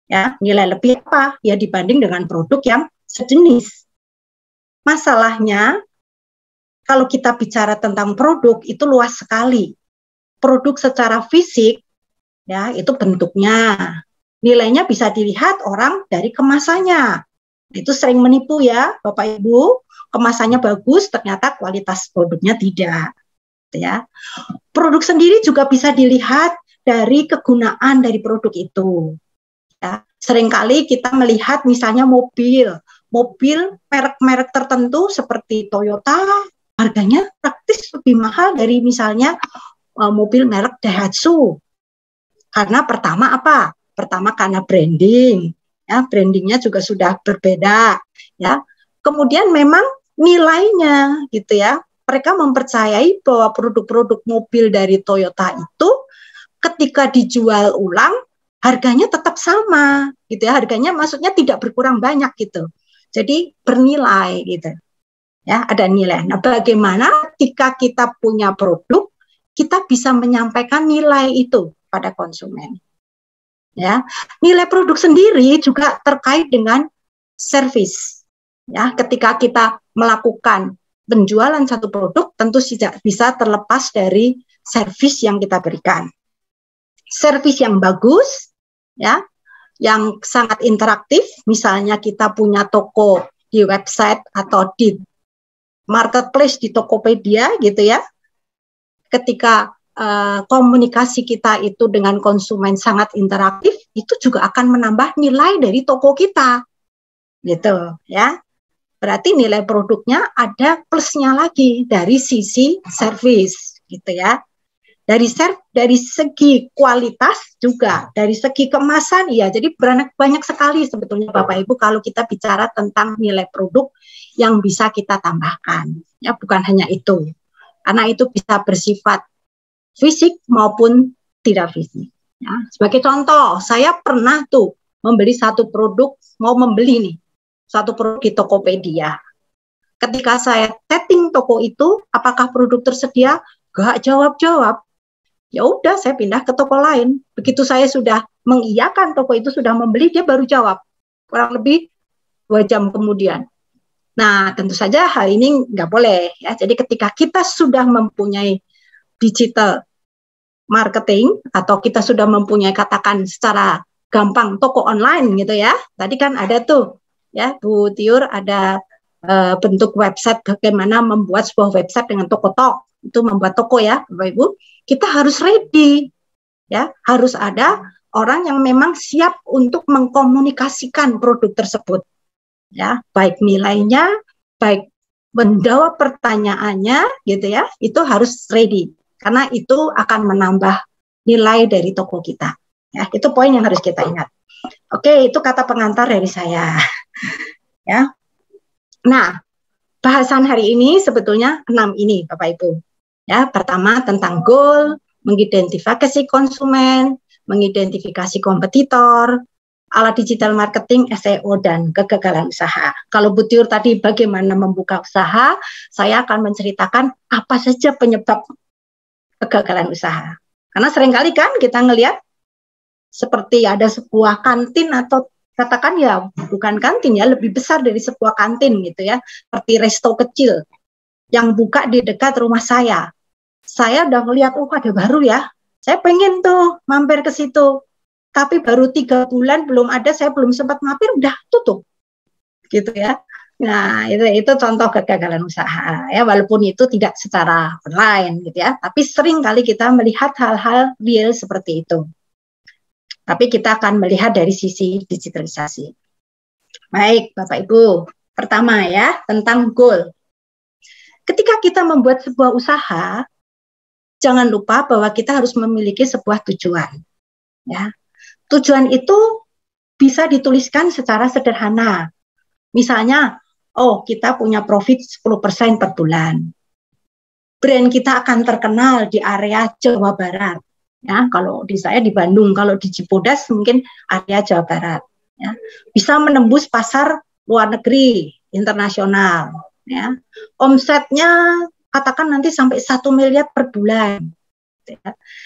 Ya, nilai lebih apa? Ya dibanding dengan produk yang sejenis. Masalahnya kalau kita bicara tentang produk itu luas sekali. Produk secara fisik ya itu bentuknya, nilainya bisa dilihat orang dari kemasannya. Itu sering menipu ya Bapak Ibu, kemasannya bagus ternyata kualitas produknya tidak. Ya. Produk sendiri juga bisa dilihat dari kegunaan dari produk itu. Ya. Seringkali kita melihat misalnya mobil merek-merek tertentu seperti Toyota harganya praktis lebih mahal dari misalnya mobil merek Daihatsu. Karena pertama apa? Pertama karena branding, ya, brandingnya juga sudah berbeda, ya. Kemudian memang nilainya, gitu ya. Mereka mempercayai bahwa produk-produk mobil dari Toyota itu ketika dijual ulang harganya tetap sama, gitu ya. Harganya maksudnya tidak berkurang banyak gitu. Jadi bernilai gitu. Ya, ada nilai. Nah, bagaimana ketika kita punya produk, kita bisa menyampaikan nilai itu pada konsumen. Ya, nilai produk sendiri juga terkait dengan service. Ya, ketika kita melakukan penjualan satu produk, tentu tidak bisa terlepas dari service yang kita berikan. Service yang bagus, ya, yang sangat interaktif, misalnya kita punya toko di website atau di marketplace di Tokopedia gitu ya. Ketika komunikasi kita itu dengan konsumen sangat interaktif, itu juga akan menambah nilai dari toko kita. Gitu ya. Berarti nilai produknya ada plusnya lagi dari sisi service gitu ya. Dari segi kualitas juga, dari segi kemasan, ya. Jadi banyak sekali sebetulnya Bapak Ibu kalau kita bicara tentang nilai produk yang bisa kita tambahkan. Ya, bukan hanya itu. Karena itu bisa bersifat fisik maupun tidak fisik. Ya. Sebagai contoh, saya pernah tuh membeli satu produk, mau membeli nih, satu produk di Tokopedia. Ketika saya setting toko itu, apakah produk tersedia? Gak jawab-jawab. Ya udah, saya pindah ke toko lain. Begitu saya sudah mengiyakan toko itu sudah membeli, dia baru jawab. Kurang lebih 2 jam kemudian. Nah, tentu saja hal ini nggak boleh. Ya. Jadi ketika kita sudah mempunyai digital marketing, atau kita sudah mempunyai, katakan secara gampang, toko online gitu ya. Tadi kan ada tuh, ya Bu Tiur, ada bentuk website, bagaimana membuat sebuah website dengan Tokotalk. Itu membuat toko ya, Bapak Ibu. Kita harus ready, ya, harus ada orang yang memang siap untuk mengkomunikasikan produk tersebut, ya, baik nilainya, baik menjawab pertanyaannya, gitu ya, itu harus ready, karena itu akan menambah nilai dari toko kita, ya, itu poin yang harus kita ingat. Oke, itu kata pengantar dari saya, ya. Nah, bahasan hari ini sebetulnya 6 ini, Bapak Ibu. Ya, pertama tentang goal, mengidentifikasi konsumen, mengidentifikasi kompetitor, alat digital marketing, SEO, dan kegagalan usaha. Kalau Bu Tiur tadi bagaimana membuka usaha, saya akan menceritakan apa saja penyebab kegagalan usaha. Karena seringkali kan kita ngelihat seperti ada sebuah kantin, atau katakan ya bukan kantin ya, lebih besar dari sebuah kantin gitu ya, seperti resto kecil yang buka di dekat rumah saya. Saya udah ngelihat, oh ada baru ya, saya pengen tuh mampir ke situ, tapi baru 3 bulan belum ada, saya belum sempat mampir, udah tutup, gitu ya. Nah itu contoh kegagalan usaha ya, walaupun itu tidak secara online gitu ya, tapi sering kali kita melihat hal-hal real seperti itu. Tapi kita akan melihat dari sisi digitalisasi. Baik Bapak Ibu, pertama ya tentang goal. Ketika kita membuat sebuah usaha, jangan lupa bahwa kita harus memiliki sebuah tujuan. Ya. Tujuan itu bisa dituliskan secara sederhana. Misalnya, oh kita punya profit 10% per bulan. Brand kita akan terkenal di area Jawa Barat. Ya, kalau di saya di Bandung, kalau di Cibodas mungkin area Jawa Barat. Ya. Bisa menembus pasar luar negeri, internasional. Ya. Omsetnya katakan nanti sampai 1 miliar per bulan.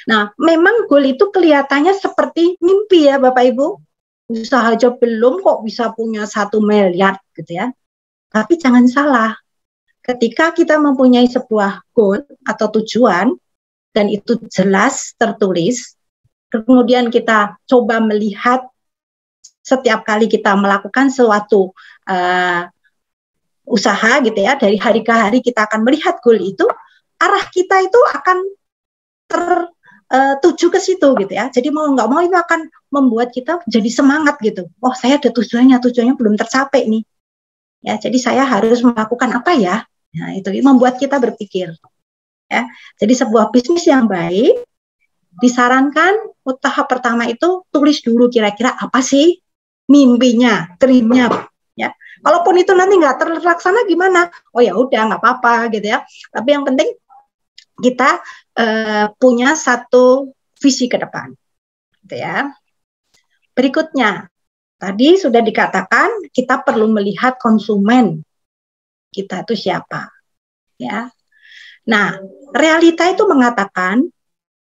Nah, memang goal itu kelihatannya seperti mimpi ya Bapak Ibu. Usaha aja belum kok bisa punya 1 miliar gitu ya. Tapi jangan salah. Ketika kita mempunyai sebuah goal atau tujuan, dan itu jelas tertulis, kemudian kita coba melihat setiap kali kita melakukan suatu usaha gitu ya, dari hari ke hari kita akan melihat goal itu, arah kita itu akan tertuju ke situ gitu ya. Jadi mau nggak mau itu akan membuat kita jadi semangat gitu. Oh saya ada tujuannya belum tercapai nih. Ya, jadi saya harus melakukan apa ya? Nah, itu membuat kita berpikir. Ya. Jadi sebuah bisnis yang baik disarankan tahap pertama itu tulis dulu kira-kira apa sih mimpinya, dreamnya. Ya. Kalaupun itu nanti nggak terlaksana gimana? Oh ya udah nggak apa-apa gitu ya. Tapi yang penting kita punya satu visi ke depan. Gitu ya. Berikutnya, tadi sudah dikatakan kita perlu melihat konsumen kita itu siapa, ya. Nah, realita itu mengatakan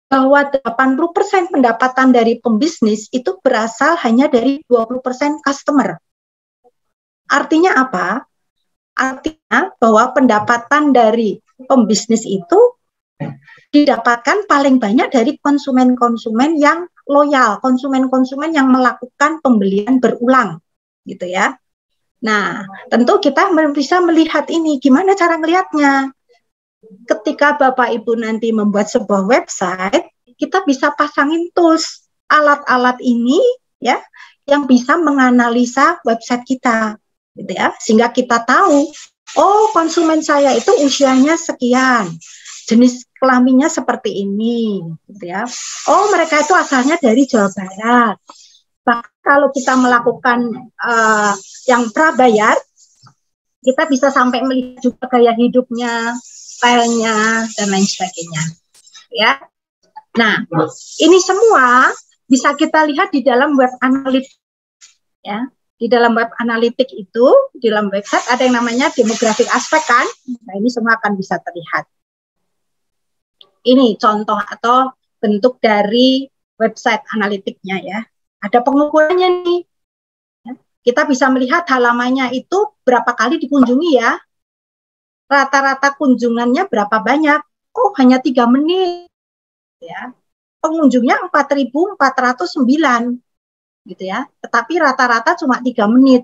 bahwa 80% pendapatan dari pembisnis itu berasal hanya dari 20% customer. Artinya apa? Artinya bahwa pendapatan dari pembisnis itu didapatkan paling banyak dari konsumen-konsumen yang loyal, konsumen-konsumen yang melakukan pembelian berulang, gitu ya. Nah, tentu kita bisa melihat ini, gimana cara melihatnya. Ketika Bapak Ibu nanti membuat sebuah website, kita bisa pasangin tools, alat-alat ini ya, yang bisa menganalisa website kita, gitu ya. Sehingga kita tahu, oh konsumen saya itu usianya sekian, jenis kelaminnya seperti ini, gitu ya. Oh mereka itu asalnya dari Jawa Barat. Bahkan kalau kita melakukan yang prabayar, kita bisa sampai melihat juga gaya hidupnya, stylenya, dan lain sebagainya. Ya. Nah, ini semua bisa kita lihat di dalam web analytics. Ya. Di dalam web analitik itu, di dalam website ada yang namanya demographic aspek kan. Nah, ini semua akan bisa terlihat. Ini contoh atau bentuk dari website analitiknya ya. Ada pengukurannya nih. Kita bisa melihat halamannya itu berapa kali dikunjungi ya. Rata-rata kunjungannya berapa banyak? Oh, hanya 3 menit. Ya. Pengunjungnya 4.409. Gitu ya. Tetapi rata-rata cuma 3 menit.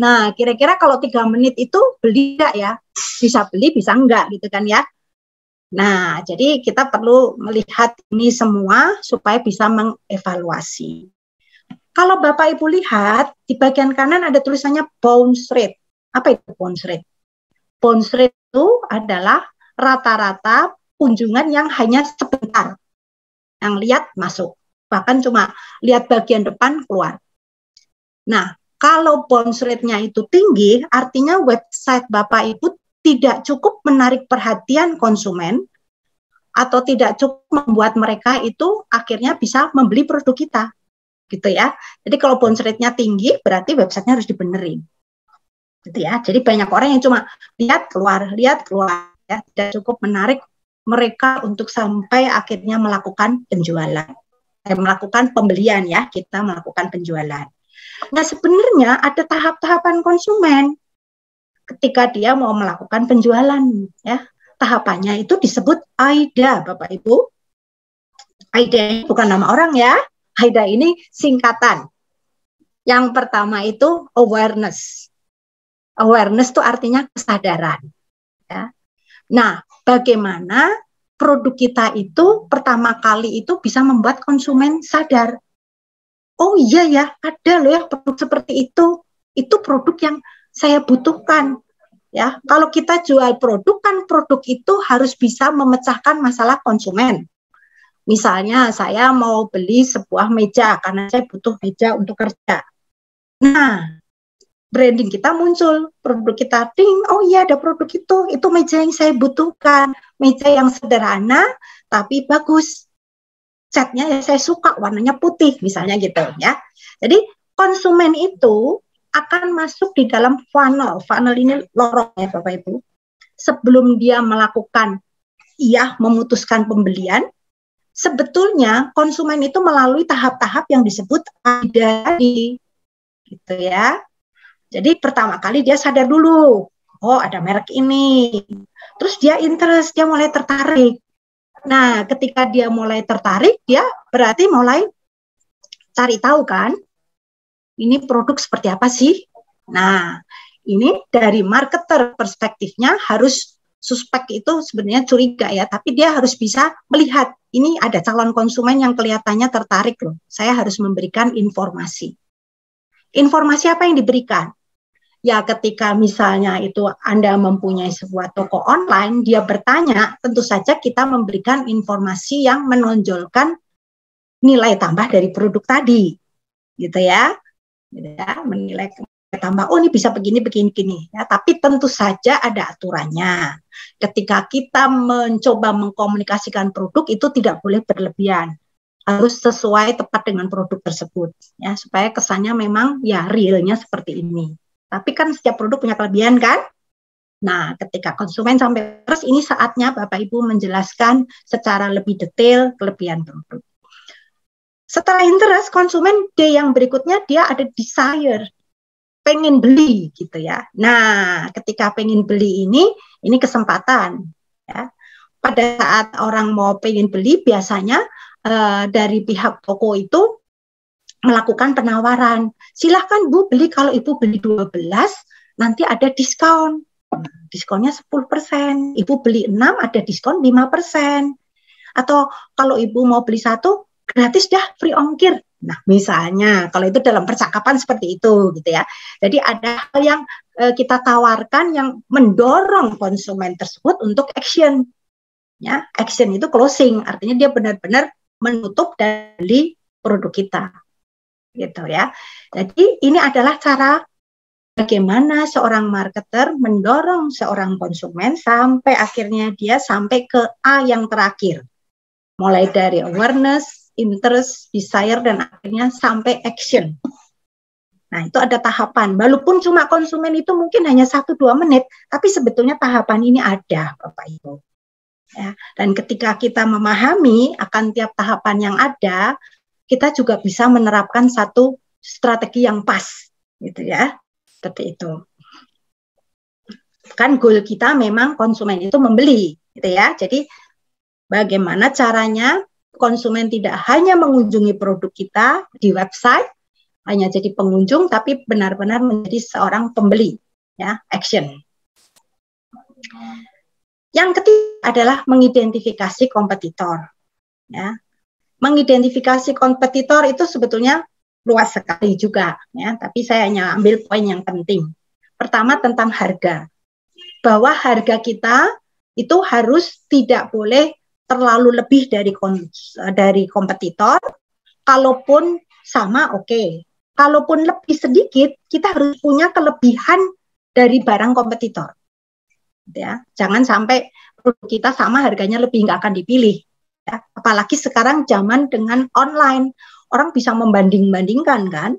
Nah, kira-kira kalau 3 menit itu beli enggak ya? Bisa beli, bisa enggak gitu kan ya. Nah, jadi kita perlu melihat ini semua supaya bisa mengevaluasi. Kalau Bapak Ibu lihat, di bagian kanan ada tulisannya bounce rate. Apa itu bounce rate? Bounce rate itu adalah rata-rata kunjungan yang hanya sebentar. Yang lihat masuk. Bahkan cuma lihat bagian depan keluar. Nah, kalau bounce rate-nya itu tinggi, artinya website Bapak Ibu tidak cukup menarik perhatian konsumen atau tidak cukup membuat mereka itu akhirnya bisa membeli produk kita. Gitu ya. Jadi kalau bounce rate-nya tinggi, berarti websitenya harus dibenerin. Gitu ya. Jadi banyak orang yang cuma lihat keluar ya, tidak cukup menarik mereka untuk sampai akhirnya melakukan penjualan. Melakukan pembelian ya, kita melakukan penjualan. Nah, sebenarnya ada tahap-tahapan konsumen ketika dia mau melakukan penjualan ya. Tahapannya itu disebut AIDA, Bapak Ibu. AIDA bukan nama orang ya. AIDA ini singkatan. Yang pertama itu awareness. Awareness itu artinya kesadaran. Ya. Nah, bagaimana produk kita itu pertama kali itu bisa membuat konsumen sadar. Oh iya ya, ada loh ya produk seperti itu. Itu produk yang saya butuhkan. Ya, kalau kita jual produk kan produk itu harus bisa memecahkan masalah konsumen. Misalnya saya mau beli sebuah meja karena saya butuh meja untuk kerja. Nah, branding kita muncul, produk kita ding, oh iya ada produk itu meja yang saya butuhkan, meja yang sederhana tapi bagus. Catnya ya saya suka, warnanya putih misalnya gitu ya. Jadi konsumen itu akan masuk di dalam funnel. Funnel ini lorong ya Bapak Ibu. Sebelum dia melakukan memutuskan pembelian, sebetulnya konsumen itu melalui tahap-tahap yang disebut AIDA gitu ya. Jadi pertama kali dia sadar dulu, oh ada merek ini. Terus dia interest, dia mulai tertarik. Nah, ketika dia mulai tertarik, dia berarti mulai cari tahu kan, ini produk seperti apa sih? Nah, ini dari marketer perspektifnya harus suspek itu sebenarnya curiga ya, tapi dia harus bisa melihat, ini ada calon konsumen yang kelihatannya tertarik loh, saya harus memberikan informasi. Informasi apa yang diberikan? Ya ketika misalnya itu Anda mempunyai sebuah toko online, dia bertanya, tentu saja kita memberikan informasi yang menonjolkan nilai tambah dari produk tadi, gitu ya, menilai tambah, oh ini bisa begini, ya. Tapi tentu saja ada aturannya. Ketika kita mencoba mengkomunikasikan produk itu tidak boleh berlebihan, harus sesuai tepat dengan produk tersebut, ya, supaya kesannya memang ya realnya seperti ini. Tapi kan setiap produk punya kelebihan kan? Nah, ketika konsumen sampai terus ini saatnya Bapak Ibu menjelaskan secara lebih detail kelebihan produk. Setelah interest, konsumen D yang berikutnya dia ada desire, pengen beli gitu ya. Nah, ketika pengen beli ini kesempatan ya. Pada saat orang mau pengen beli biasanya dari pihak toko itu melakukan penawaran. Silahkan Bu beli, kalau Ibu beli 12 nanti ada diskon. Diskonnya 10%. Ibu beli 6 ada diskon 5%. Atau kalau Ibu mau beli 1 gratis dah, free ongkir. Nah, misalnya kalau itu dalam percakapan seperti itu gitu ya. Jadi ada hal yang kita tawarkan yang mendorong konsumen tersebut untuk action. Ya, action itu closing, artinya dia benar-benar menutup dari produk kita. Gitu ya. Jadi ini adalah cara bagaimana seorang marketer mendorong seorang konsumen sampai akhirnya dia sampai ke A yang terakhir. Mulai dari awareness, interest, desire, dan akhirnya sampai action. Nah, itu ada tahapan. Walaupun cuma konsumen itu mungkin hanya 1-2 menit, tapi sebetulnya tahapan ini ada, Bapak Ibu. Ya, dan ketika kita memahami akan tiap tahapan yang ada, kita juga bisa menerapkan satu strategi yang pas, gitu ya, seperti itu. Kan goal kita memang konsumen itu membeli, gitu ya. Jadi bagaimana caranya konsumen tidak hanya mengunjungi produk kita di website, hanya jadi pengunjung, tapi benar-benar menjadi seorang pembeli, ya, action. Yang ketiga adalah mengidentifikasi kompetitor, ya. Mengidentifikasi kompetitor itu sebetulnya luas sekali juga, ya. Tapi saya hanya ambil poin yang penting. Pertama tentang harga, bahwa harga kita itu harus tidak boleh terlalu lebih dari kompetitor. Kalaupun sama, oke. Kalaupun lebih sedikit, kita harus punya kelebihan dari barang kompetitor. Ya, jangan sampai produk kita sama harganya lebih, nggak akan dipilih. Ya, apalagi sekarang zaman dengan online, orang bisa membanding-bandingkan kan.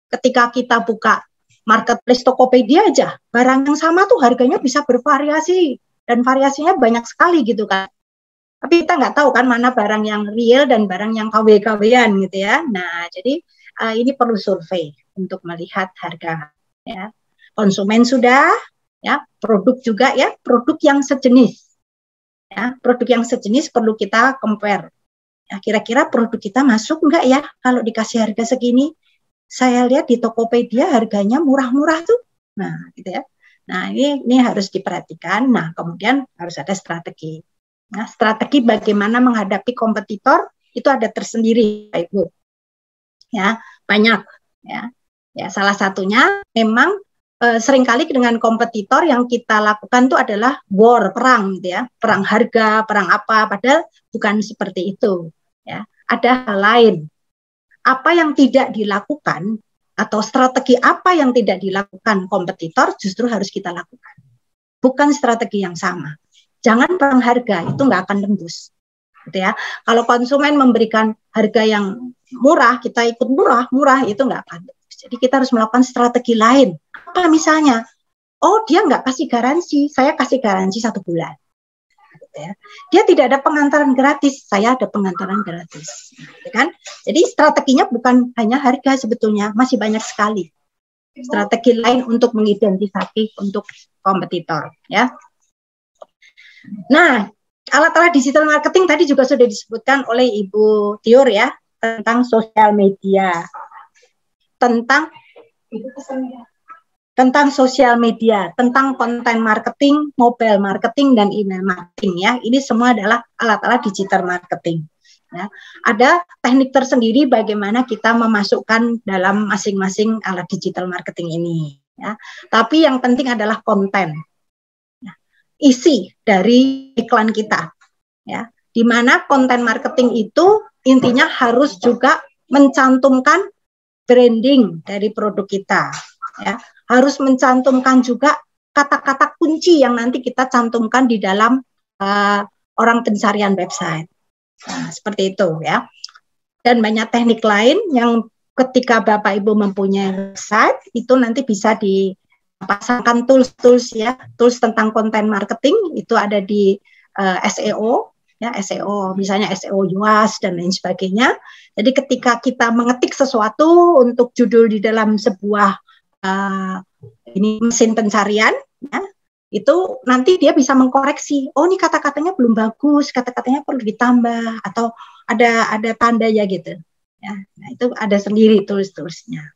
Ketika kita buka marketplace Tokopedia aja, barang yang sama tuh harganya bisa bervariasi dan variasinya banyak sekali gitu kan. Tapi kita nggak tahu kan mana barang yang real dan barang yang KW-KW-an gitu ya. Nah, jadi ini perlu survei untuk melihat harga. Ya. Konsumen sudah, ya, produk juga ya, produk yang sejenis. Ya, produk yang sejenis perlu kita compare. Ya, kira-kira produk kita masuk enggak ya kalau dikasih harga segini? Saya lihat di Tokopedia harganya murah-murah tuh. Nah, gitu ya. Nah, ini harus diperhatikan. Nah, kemudian harus ada strategi. Nah, strategi bagaimana menghadapi kompetitor itu ada tersendiri, Ibu. Ya, banyak ya. Ya, salah satunya memang seringkali dengan kompetitor yang kita lakukan itu adalah war, perang gitu ya, perang harga, perang apa, padahal bukan seperti itu ya. Ada hal lain, apa yang tidak dilakukan atau strategi apa yang tidak dilakukan kompetitor justru harus kita lakukan, bukan strategi yang sama. Jangan perang harga, itu nggak akan tembus gitu ya. Kalau konsumen memberikan harga yang murah, kita ikut murah itu nggak akan tembus. Jadi kita harus melakukan strategi lain. Apa misalnya? Oh, dia nggak kasih garansi, saya kasih garansi 1 bulan. Gitu ya. Dia tidak ada pengantaran gratis, saya ada pengantaran gratis. Gitu kan? Jadi strateginya bukan hanya harga sebetulnya, masih banyak sekali strategi lain untuk mengidentifikasi untuk kompetitor. Ya. Nah, alat-alat digital marketing tadi juga sudah disebutkan oleh Ibu Tiur ya, tentang sosial media. Tentang sosial media, tentang konten marketing, mobile marketing, dan email marketing ya. Ini semua adalah alat-alat digital marketing. Ya. Ada teknik tersendiri bagaimana kita memasukkan dalam masing-masing alat digital marketing ini. ya. Tapi yang penting adalah konten, ya. Isi dari iklan kita, ya. Di mana konten marketing itu intinya harus juga mencantumkan branding dari produk kita, ya. Harus mencantumkan juga kata-kata kunci yang nanti kita cantumkan di dalam orang pencarian website. Nah, seperti itu, ya. Dan banyak teknik lain yang ketika Bapak Ibu mempunyai website itu nanti bisa dipasangkan tools ya, tools tentang konten marketing itu ada di SEO ya, SEO misalnya SEO UAS dan lain sebagainya. Jadi ketika kita mengetik sesuatu untuk judul di dalam sebuah ini mesin pencarian ya, itu nanti dia bisa mengkoreksi, oh ini kata-katanya belum bagus, kata-katanya perlu ditambah atau ada tanda ya gitu. Ya, nah itu ada sendiri tools-toolsnya.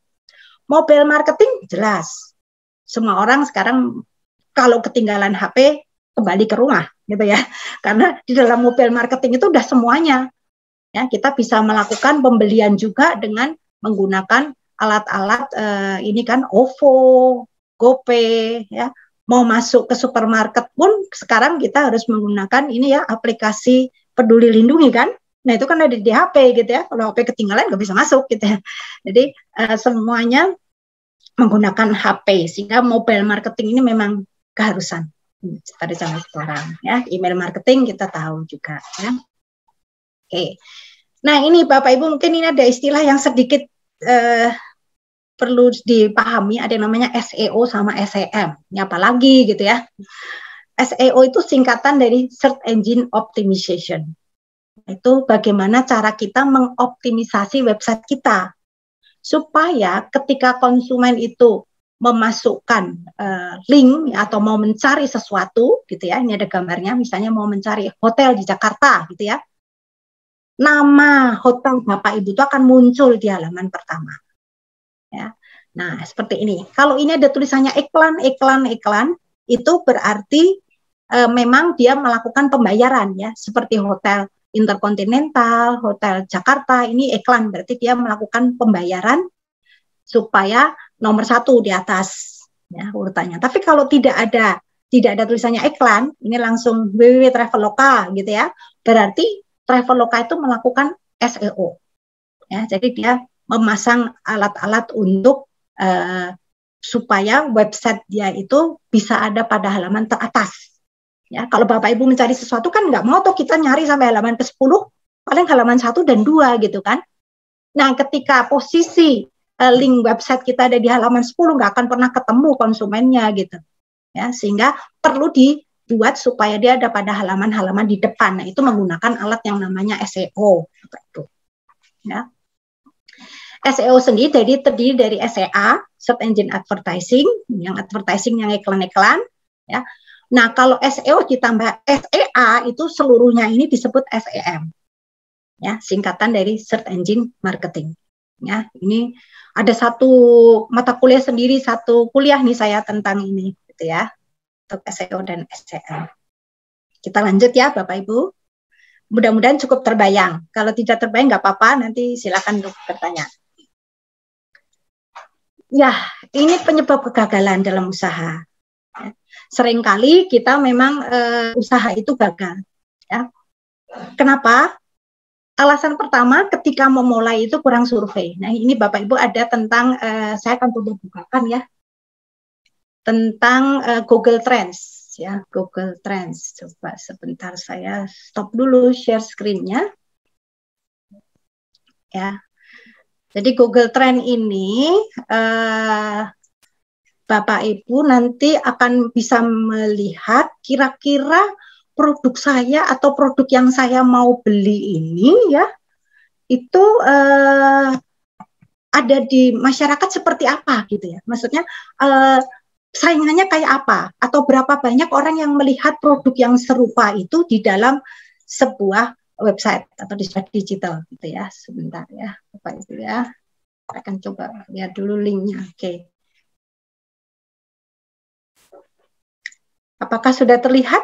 Mobile marketing jelas, semua orang sekarang kalau ketinggalan HP kembali ke rumah gitu ya, karena di dalam mobile marketing itu udah semuanya. Ya, kita bisa melakukan pembelian juga dengan menggunakan alat-alat ini kan OVO, GoPay ya. Mau masuk ke supermarket pun sekarang kita harus menggunakan ini ya aplikasi Peduli Lindungi kan. Nah itu kan ada di HP gitu ya. Kalau HP ketinggalan nggak bisa masuk gitu ya. Jadi semuanya menggunakan HP sehingga mobile marketing ini memang keharusan pada zaman sekarang ya. Email marketing kita tahu juga ya. Oke. Nah ini Bapak Ibu mungkin ini ada istilah yang sedikit perlu dipahami, ada yang namanya SEO sama SEM. Ini apa lagi gitu ya. SEO itu singkatan dari Search Engine Optimization. Itu bagaimana cara kita mengoptimisasi website kita. Supaya ketika konsumen itu memasukkan link atau mau mencari sesuatu gitu ya. Ini ada gambarnya, misalnya mau mencari hotel di Jakarta gitu ya. Nama hotel Bapak Ibu itu akan muncul di halaman pertama. Ya. Nah, seperti ini. Kalau ini ada tulisannya iklan, itu berarti memang dia melakukan pembayaran ya, seperti hotel Intercontinental, hotel Jakarta, ini iklan, berarti dia melakukan pembayaran supaya nomor 1 di atas ya urutannya. Tapi kalau tidak ada tulisannya iklan, ini langsung www.traveloka gitu ya, berarti Traveloka itu melakukan SEO. Ya, jadi dia memasang alat-alat untuk supaya website dia itu bisa ada pada halaman teratas. Ya, kalau Bapak Ibu mencari sesuatu kan nggak mau tuh kita nyari sampai halaman ke-10, paling halaman 1 dan 2 gitu kan. Nah, ketika posisi link website kita ada di halaman 10 nggak akan pernah ketemu konsumennya gitu. Ya, sehingga perlu dibuat supaya dia ada pada halaman-halaman di depan. Nah, itu menggunakan alat yang namanya SEO seperti itu. Ya. SEO sendiri terdiri dari SEA, Search Engine Advertising, yang advertising yang iklan-iklan, ya. Nah, kalau SEO ditambah SEA itu seluruhnya ini disebut SEM. Ya, singkatan dari Search Engine Marketing. Ya, ini ada satu mata kuliah sendiri, satu kuliah nih saya tentang ini gitu ya. Untuk SEO dan SEM. Kita lanjut ya, Bapak Ibu. Mudah-mudahan cukup terbayang. Kalau tidak terbayang nggak apa-apa, nanti silakan untuk bertanya. Ya, ini penyebab kegagalan dalam usaha. Ya. Seringkali kita memang usaha itu gagal. Ya. Kenapa? Alasan pertama, ketika memulai itu kurang survei. Nah, ini Bapak Ibu ada tentang, saya akan coba bukakan ya, tentang Google Trends. Ya, Google Trends. Coba sebentar saya stop dulu share screen-nya. Ya. Jadi Google Trend ini Bapak Ibu nanti akan bisa melihat kira-kira produk saya atau produk yang saya mau beli ini ya itu ada di masyarakat seperti apa gitu ya. Maksudnya saingannya kayak apa atau berapa banyak orang yang melihat produk yang serupa itu di dalam sebuah website atau di digital gitu ya. Sebentar ya Bapak Ibu ya, saya akan coba lihat dulu linknya. Oke. Apakah sudah terlihat?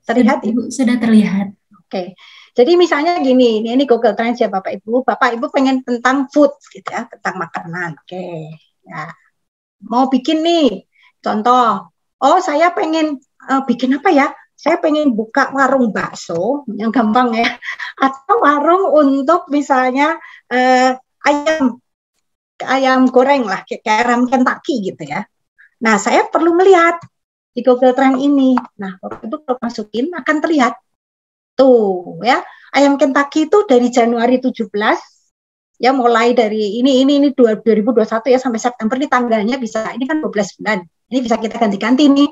Terlihat Ibu? Sudah terlihat. Oke. Jadi misalnya gini, ini Google Trends ya Bapak Ibu. Bapak Ibu pengen tentang food gitu ya, tentang makanan. Oke. Ya. mau bikin nih, contoh, oh saya pengen bikin apa ya? Saya pengen buka warung bakso, yang gampang ya, atau warung untuk misalnya ayam goreng lah, kayak ayam Kentucky gitu ya. Nah, saya perlu melihat di Google Trend ini. Nah, waktu itu kalau masukin akan terlihat tuh ya, ayam Kentucky itu dari Januari 17 ya, mulai dari ini 2021 ya sampai September, ini tanggalnya bisa, ini kan 12 bulan. Ini bisa kita ganti-ganti nih.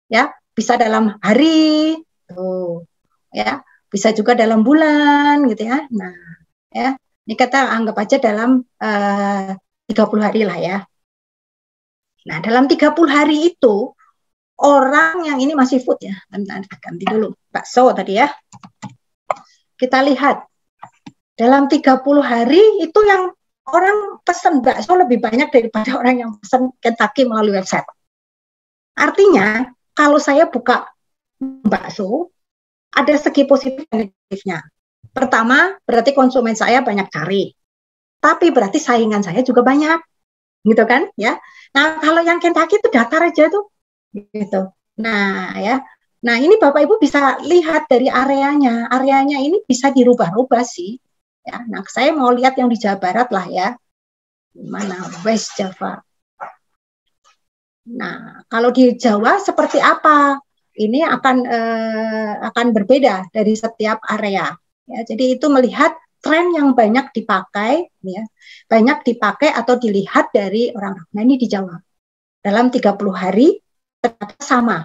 Ya, bisa dalam hari tuh. Ya, bisa juga dalam bulan gitu ya. Nah, ya, ini kita anggap aja dalam 30 hari lah ya. Nah, dalam 30 hari itu orang yang ini masih food ya, ganti dulu bakso tadi ya. Kita lihat dalam 30 hari itu yang orang pesan bakso lebih banyak daripada orang yang pesan Kentucky melalui website. Artinya kalau saya buka bakso ada segi positif dan negatifnya. Pertama, berarti konsumen saya banyak cari. Tapi berarti saingan saya juga banyak. Gitu kan ya. Nah, kalau yang Kentucky itu datar aja tuh gitu. Nah, ya. Nah, ini Bapak Ibu bisa lihat dari areanya. Areanya ini bisa dirubah-rubah sih. Ya, nah, saya mau lihat yang di Jawa Barat lah ya. Mana West Java. Nah, kalau di Jawa seperti apa? Ini akan berbeda dari setiap area. Ya, jadi itu melihat tren yang banyak dipakai, ya, banyak dipakai atau dilihat dari orang. Nah, ini di Jawa. Dalam 30 hari ternyata sama.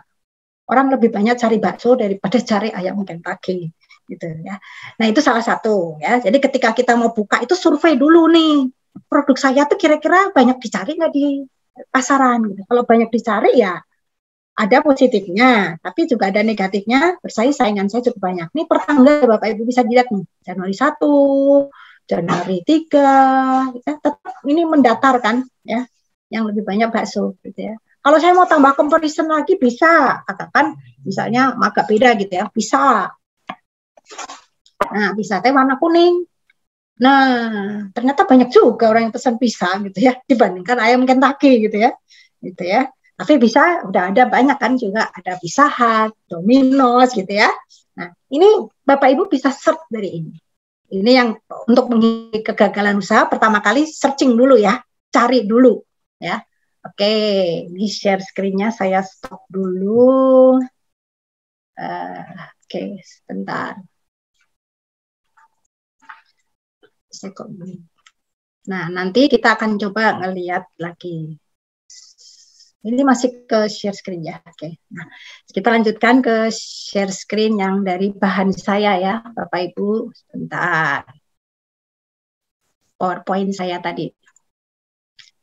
Orang lebih banyak cari bakso daripada cari ayam Kentucky, gitu ya. Nah, itu salah satu ya. Jadi ketika kita mau buka itu survei dulu nih. Produk saya tuh kira-kira banyak dicari nggak di pasaran gitu. Kalau banyak dicari ya ada positifnya, tapi juga ada negatifnya, saingan saya cukup banyak. Ini per tanggal Bapak Ibu bisa dilihat nih, Januari 1, Januari 3, ya, tetap ini mendatar kan, ya, yang lebih banyak bakso gitu ya. Kalau saya mau tambah comparison lagi bisa, katakan misalnya agak beda gitu ya, bisa. Nah, bisa teh warna kuning. Nah, ternyata banyak juga orang yang pesan pisang gitu ya, dibandingkan ayam Kentucky gitu ya. Gitu ya. Tapi bisa udah ada banyak kan juga, ada Pizza Hut, Domino's gitu ya. Nah, ini Bapak Ibu bisa search dari ini. Ini yang untuk menghindari kegagalan usaha, pertama kali searching dulu ya, cari dulu ya. Oke, ini share screen-nya saya stop dulu. Oke, sebentar. Nah, nanti kita akan coba ngelihat lagi. Ini masih ke share screen ya. Oke. Nah, kita lanjutkan ke share screen yang dari bahan saya ya, Bapak Ibu. Sebentar. PowerPoint saya tadi.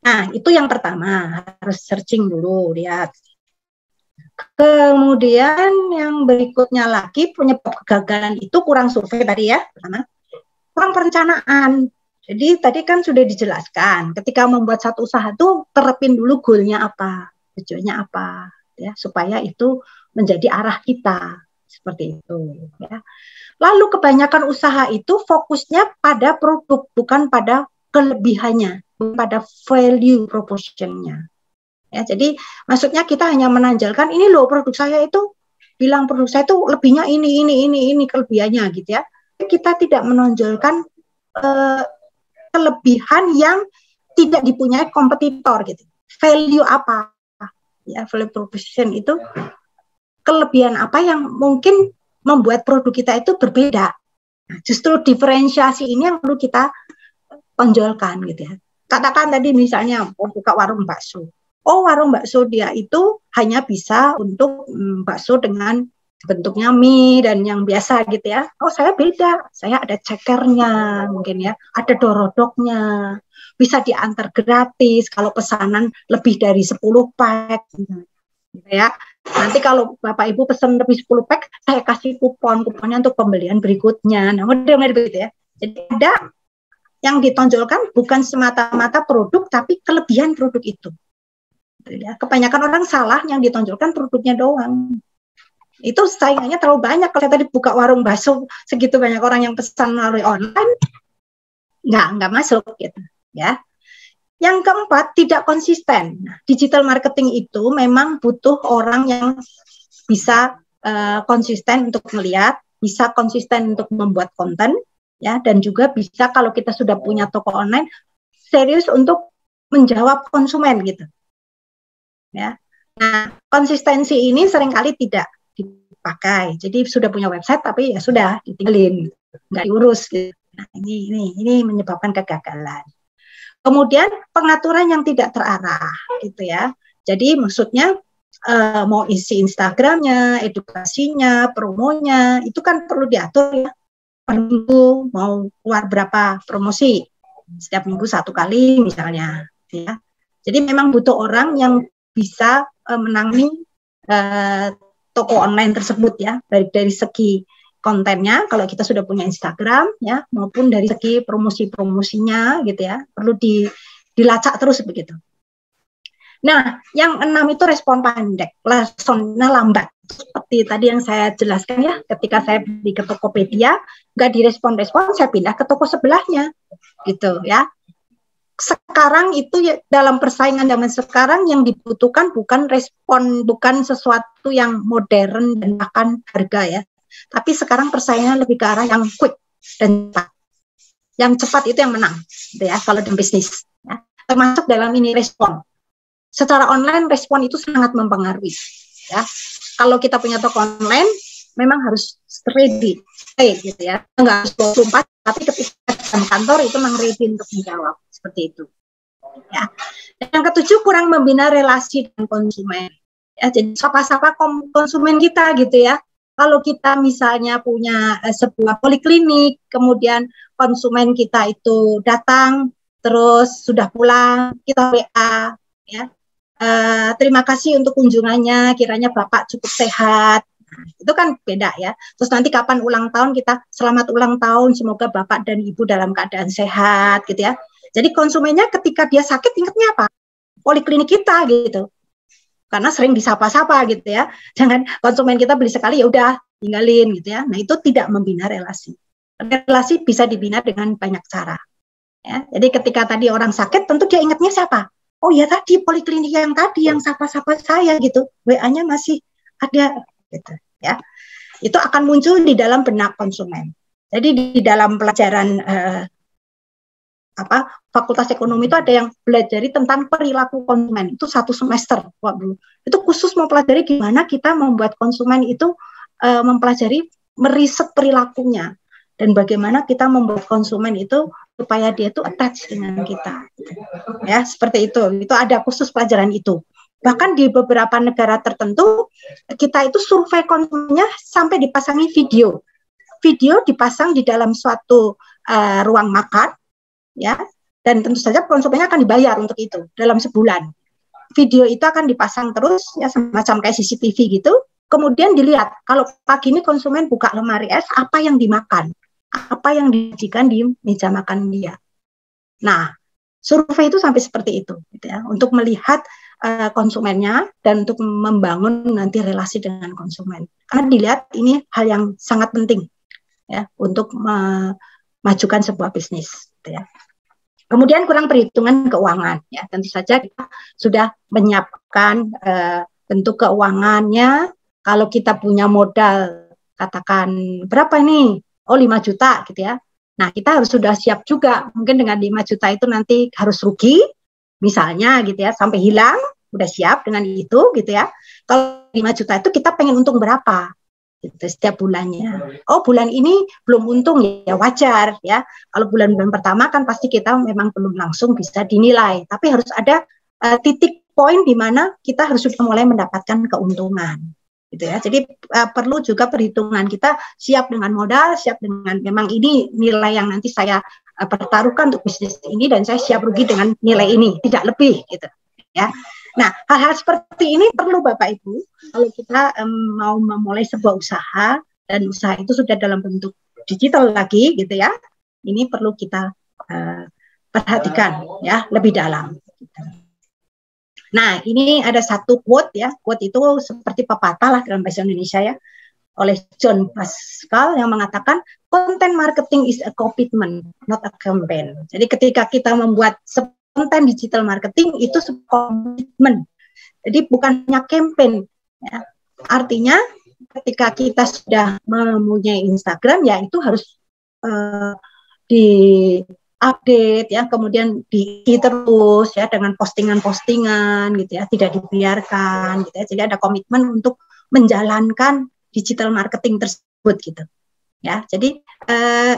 Nah, itu yang pertama, harus searching dulu, lihat. Kemudian yang berikutnya lagi, penyebab kegagalan itu kurang survei tadi ya, pertama. Kurang perencanaan. Jadi tadi kan sudah dijelaskan, ketika membuat satu usaha itu terapin dulu goalnya apa, tujuannya apa, ya, supaya itu menjadi arah kita, seperti itu. Ya. Lalu kebanyakan usaha itu fokusnya pada produk, bukan pada kelebihannya, bukan pada value proposition-nya. Ya, jadi maksudnya kita hanya menanjalkan ini loh produk saya itu, bilang produk saya itu lebihnya ini kelebihannya gitu ya. Kita tidak menonjolkan kelebihan yang tidak dipunyai kompetitor gitu. Value apa? Ya, value proposition itu kelebihan apa yang mungkin membuat produk kita itu berbeda. Nah, justru diferensiasi ini yang perlu kita tonjolkan gitu ya. Katakan tadi misalnya mau buka warung bakso. Oh, warung bakso dia itu hanya bisa untuk bakso dengan bentuknya mie dan yang biasa gitu ya. Oh, saya beda. Saya ada cekernya mungkin ya. Ada dorodoknya. Bisa diantar gratis kalau pesanan lebih dari 10 pack gitu ya. Nanti kalau Bapak Ibu pesan lebih 10 pack, saya kasih kuponnya untuk pembelian berikutnya. Nah, model-model begitu ya. Jadi ada yang ditonjolkan bukan semata-mata produk tapi kelebihan produk itu. Ya, kebanyakan orang salah yang ditonjolkan produknya doang. Itu saingannya terlalu banyak. Kalau saya tadi buka warung bakso segitu banyak orang yang pesan melalui online, nggak masuk gitu ya. Yang keempat, tidak konsisten. Nah, digital marketing itu memang butuh orang yang bisa konsisten untuk melihat, bisa konsisten untuk membuat konten, ya, dan juga bisa kalau kita sudah punya toko online, serius untuk menjawab konsumen gitu. Ya. Nah, konsistensi ini seringkali tidak dipakai. Jadi sudah punya website tapi ya sudah ditinggalin, nggak diurus gitu. Nah, ini menyebabkan kegagalan. Kemudian pengaturan yang tidak terarah gitu ya. Jadi maksudnya mau isi Instagramnya, edukasinya, promonya, itu kan perlu diatur ya. Per minggu mau keluar berapa promosi, setiap minggu 1 kali misalnya. Ya. Jadi memang butuh orang yang bisa menangani toko online tersebut ya, baik dari segi kontennya kalau kita sudah punya Instagram ya, maupun dari segi promosi-promosinya gitu ya, perlu dilacak terus begitu. Nah, yang 6 itu respon pendek, responnya lambat. Seperti tadi yang saya jelaskan ya, ketika saya beli ke Tokopedia, nggak direspon-respon, saya pindah ke toko sebelahnya, gitu ya. Sekarang itu ya, dalam persaingan zaman sekarang yang dibutuhkan bukan respon, bukan sesuatu yang modern dan makan harga ya. Tapi sekarang persaingan lebih ke arah yang quick dan cepat. Yang cepat itu yang menang, gitu ya, kalau dalam bisnis. Ya. Termasuk dalam ini respon. Secara online respon itu sangat mempengaruhi. Ya, kalau kita punya toko online, memang harus ready, gitu ya. Enggak harus 24, tapi ketika dalam kantor itu memang ready untuk menjawab seperti itu. Ya. Dan yang ketujuh, kurang membina relasi dengan konsumen. Ya, jadi sapa-sapa konsumen kita gitu ya. Kalau kita misalnya punya sebuah poliklinik, kemudian konsumen kita itu datang, terus sudah pulang, kita WA, ya. Terima kasih untuk kunjungannya, kiranya Bapak cukup sehat. Nah, itu kan beda ya. Terus nanti kapan ulang tahun kita selamat ulang tahun, semoga Bapak dan Ibu dalam keadaan sehat gitu ya. Jadi konsumennya ketika dia sakit ingatnya apa? Poliklinik kita gitu. Karena sering disapa-sapa gitu ya. Jangan konsumen kita beli sekali ya udah tinggalin gitu ya. Nah, itu tidak membina relasi. Relasi bisa dibina dengan banyak cara. Ya. Jadi ketika tadi orang sakit tentu dia ingatnya siapa? Oh ya tadi poliklinik yang tadi yang sapa-sapa saya gitu, WA-nya masih ada gitu ya. Itu akan muncul di dalam benak konsumen. Jadi di dalam pelajaran Fakultas Ekonomi itu ada yang belajari tentang perilaku konsumen. Itu 1 semester. Waduh. Itu khusus mempelajari gimana kita membuat konsumen itu mempelajari meriset perilakunya. Dan bagaimana kita membuat konsumen itu supaya dia itu attach dengan kita. Ya, seperti itu. Itu ada khusus pelajaran itu. Bahkan di beberapa negara tertentu, kita itu survei konsumennya sampai dipasangi video. Video dipasang di dalam suatu ruang makan, ya. Dan tentu saja konsumennya akan dibayar untuk itu dalam sebulan. Video itu akan dipasang terus, ya semacam kayak CCTV gitu. Kemudian dilihat, kalau pagi ini konsumen buka lemari es, apa yang dimakan? Apa yang disajikan di meja makan dia. Nah, survei itu sampai seperti itu, gitu ya, untuk melihat konsumennya dan untuk membangun nanti relasi dengan konsumen. Karena dilihat ini hal yang sangat penting, ya, untuk memajukan sebuah bisnis, gitu ya. Kemudian kurang perhitungan keuangan, ya, tentu saja kita sudah menyiapkan bentuk keuangannya. Kalau kita punya modal, katakan berapa nih? Oh 5 juta gitu ya. Nah kita harus sudah siap juga. Mungkin dengan 5 juta itu nanti harus rugi. Misalnya gitu ya. Sampai hilang. Udah siap dengan itu gitu ya. Kalau 5 juta itu kita pengen untung berapa? Gitu, setiap bulannya. Oh bulan ini belum untung ya wajar ya. Kalau bulan-bulan pertama kan pasti kita memang belum langsung bisa dinilai. Tapi harus ada titik poin di mana kita harus sudah mulai mendapatkan keuntungan. Gitu ya. Jadi perlu juga perhitungan kita siap dengan modal, siap dengan memang ini nilai yang nanti saya pertaruhkan untuk bisnis ini dan saya siap rugi dengan nilai ini, tidak lebih gitu ya. Nah, hal-hal seperti ini perlu Bapak Ibu kalau kita mau memulai sebuah usaha dan usaha itu sudah dalam bentuk digital lagi gitu ya. Ini perlu kita perhatikan ya lebih dalam gitu. Nah, ini ada satu quote ya. Quote itu seperti pepatah lah dalam bahasa Indonesia ya. Oleh John Pascal yang mengatakan content marketing is a commitment, not a campaign. Jadi ketika kita membuat konten digital marketing itu komitmen. Jadi bukan hanya campaign. Ya. Artinya ketika kita sudah mempunyai Instagram, ya itu harus di-update, ya, kemudian diisi terus ya dengan postingan-postingan gitu ya, tidak dibiarkan gitu ya. Jadi ada komitmen untuk menjalankan digital marketing tersebut gitu. Ya, jadi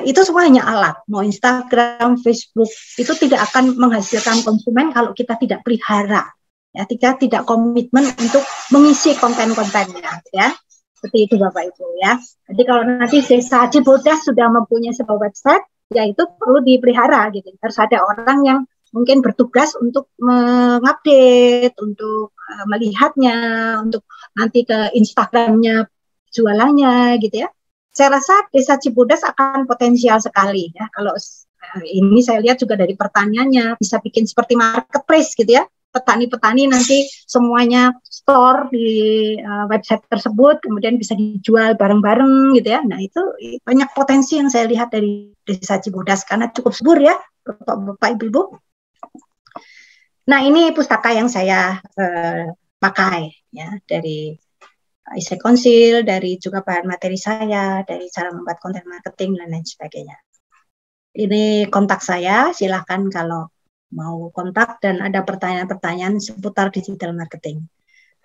itu semua hanya alat. Mau Instagram, Facebook itu tidak akan menghasilkan konsumen kalau kita tidak pelihara. Ya, kita tidak komitmen untuk mengisi konten-kontennya, ya. Seperti itu Bapak Ibu ya. Jadi kalau nanti Desa Cibodas sudah mempunyai sebuah website, ya itu perlu dipelihara gitu. Harus ada orang yang mungkin bertugas untuk mengupdate, untuk melihatnya, untuk nanti ke Instagramnya jualannya gitu ya. Saya rasa Desa Cibodas akan potensial sekali ya. Kalau ini saya lihat juga dari pertanyaannya bisa bikin seperti marketplace gitu ya. Petani-petani nanti semuanya store di website tersebut, kemudian bisa dijual bareng-bareng gitu ya. Nah itu banyak potensi yang saya lihat dari Desa Cibodas karena cukup subur ya Bapak Ibu. Nah ini pustaka yang saya pakai ya dari Isai Konsil, dari juga bahan materi saya, dari cara membuat konten marketing dan lain sebagainya. Ini kontak saya, silahkan kalau mau kontak dan ada pertanyaan-pertanyaan seputar digital marketing.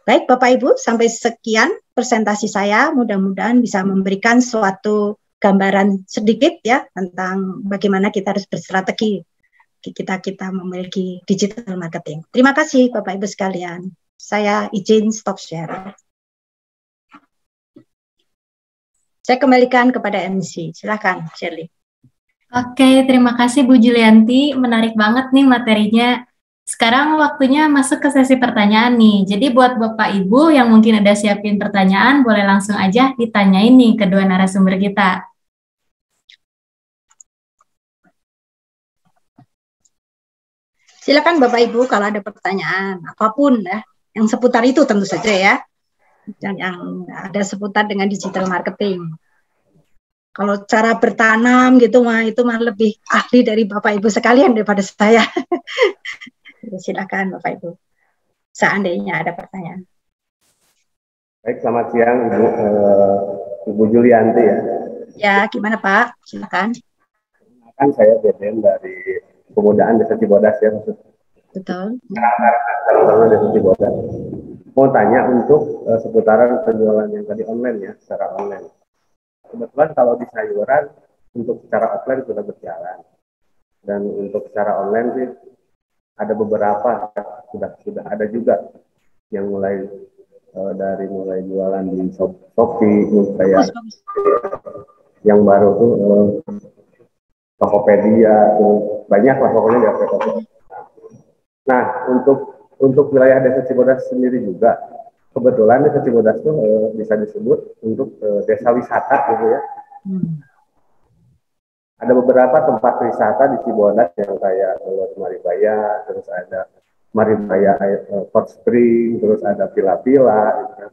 Baik Bapak Ibu, sampai sekian presentasi saya, mudah-mudahan bisa memberikan suatu gambaran sedikit ya tentang bagaimana kita harus berstrategi kita memiliki digital marketing. Terima kasih Bapak Ibu sekalian. Saya izin stop share. Saya kembalikan kepada MC. Silakan Shirley. Oke, terima kasih Bu Julianti. Menarik banget nih materinya. Sekarang waktunya masuk ke sesi pertanyaan nih. Jadi buat Bapak Ibu yang mungkin udah siapin pertanyaan, boleh langsung aja ditanyain nih kedua narasumber kita. Silakan Bapak Ibu kalau ada pertanyaan apapun ya, yang seputar itu tentu saja ya. Dan yang ada seputar dengan digital marketing. Kalau cara bertanam gitu itu mah lebih ahli dari Bapak Ibu sekalian daripada saya. Silakan Bapak Ibu. Seandainya ada pertanyaan. Baik, selamat siang Ibu Julianti ya. Ya, gimana Pak? Silakan. Kan saya Deden dari Pemudaan Desa Cibodas ya. Betul. Karena Desa Cibodas. Mau tanya untuk seputaran penjualan yang tadi online ya, secara online. Kebetulan kalau di sayuran untuk secara offline sudah berjalan, dan untuk secara online sih ada beberapa sudah ada juga yang mulai mulai jualan di Shopee, kayak yang baru tuh Tokopedia, banyak lah pokoknya di aplikasi. Nah untuk wilayah Desa Cibodas sendiri juga, kebetulan Desa Cibodas itu bisa disebut untuk desa wisata gitu ya. Ada beberapa tempat wisata di Cibodas yang kayak Maribaya, terus ada Maribaya Hot Spring, terus ada Villa-Villa gitu kan.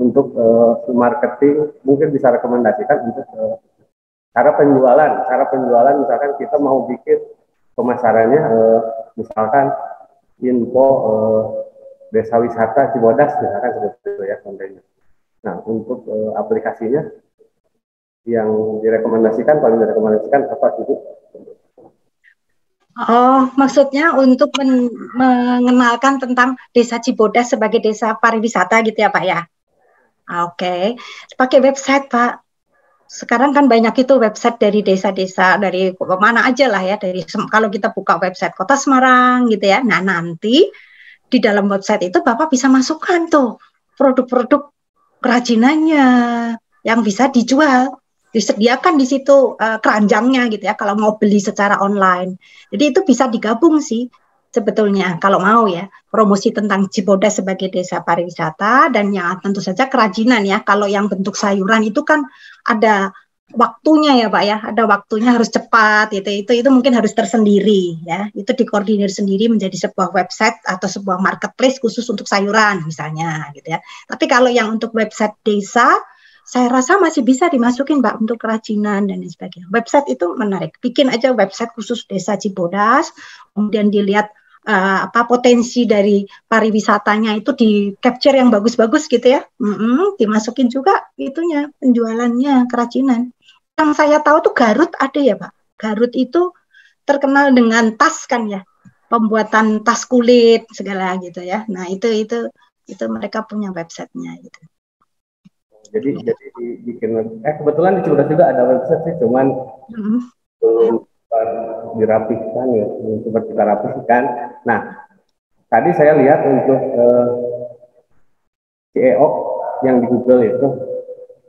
Untuk marketing mungkin bisa rekomendasikan untuk cara penjualan misalkan kita mau bikin pemasarannya misalkan info desa wisata Cibodas misalkan seperti itu ya kontennya. Nah untuk aplikasinya yang paling direkomendasikan apa itu? Oh, maksudnya untuk mengenalkan tentang Desa Cibodas sebagai desa pariwisata gitu ya Pak ya? Oke. Pakai website Pak. Sekarang kan banyak itu website dari desa-desa, dari mana aja lah ya, kalau kita buka website Kota Semarang gitu ya. Nah nanti di dalam website itu Bapak bisa masukkan tuh produk-produk kerajinannya yang bisa dijual, disediakan di situ keranjangnya gitu ya kalau mau beli secara online. Jadi itu bisa digabung sih sebetulnya kalau mau ya, promosi tentang Cibodas sebagai desa pariwisata dan ya tentu saja kerajinan ya. Kalau yang bentuk sayuran itu kan ada waktunya ya Pak ya, ada waktunya harus cepat itu mungkin harus tersendiri ya. Itu dikoordinir sendiri menjadi sebuah website atau sebuah marketplace khusus untuk sayuran misalnya gitu ya. Tapi kalau yang untuk website desa saya rasa masih bisa dimasukin Mbak untuk kerajinan dan lain sebagainya. Website itu menarik. Bikin aja website khusus Desa Cibodas, kemudian dilihat potensi dari pariwisatanya itu di capture yang bagus-bagus gitu ya. Dimasukin juga itunya penjualannya kerajinan. Yang saya tahu tuh Garut ada ya Pak. Garut itu terkenal dengan tas kan ya, pembuatan tas kulit segala gitu ya. Nah itu mereka punya websitenya gitu. Jadi bikin kebetulan di Cibodas juga ada website sih, cuman belum dirapihkan ya, coba kita rapihkan. Nah, tadi saya lihat untuk CEO yang di Google itu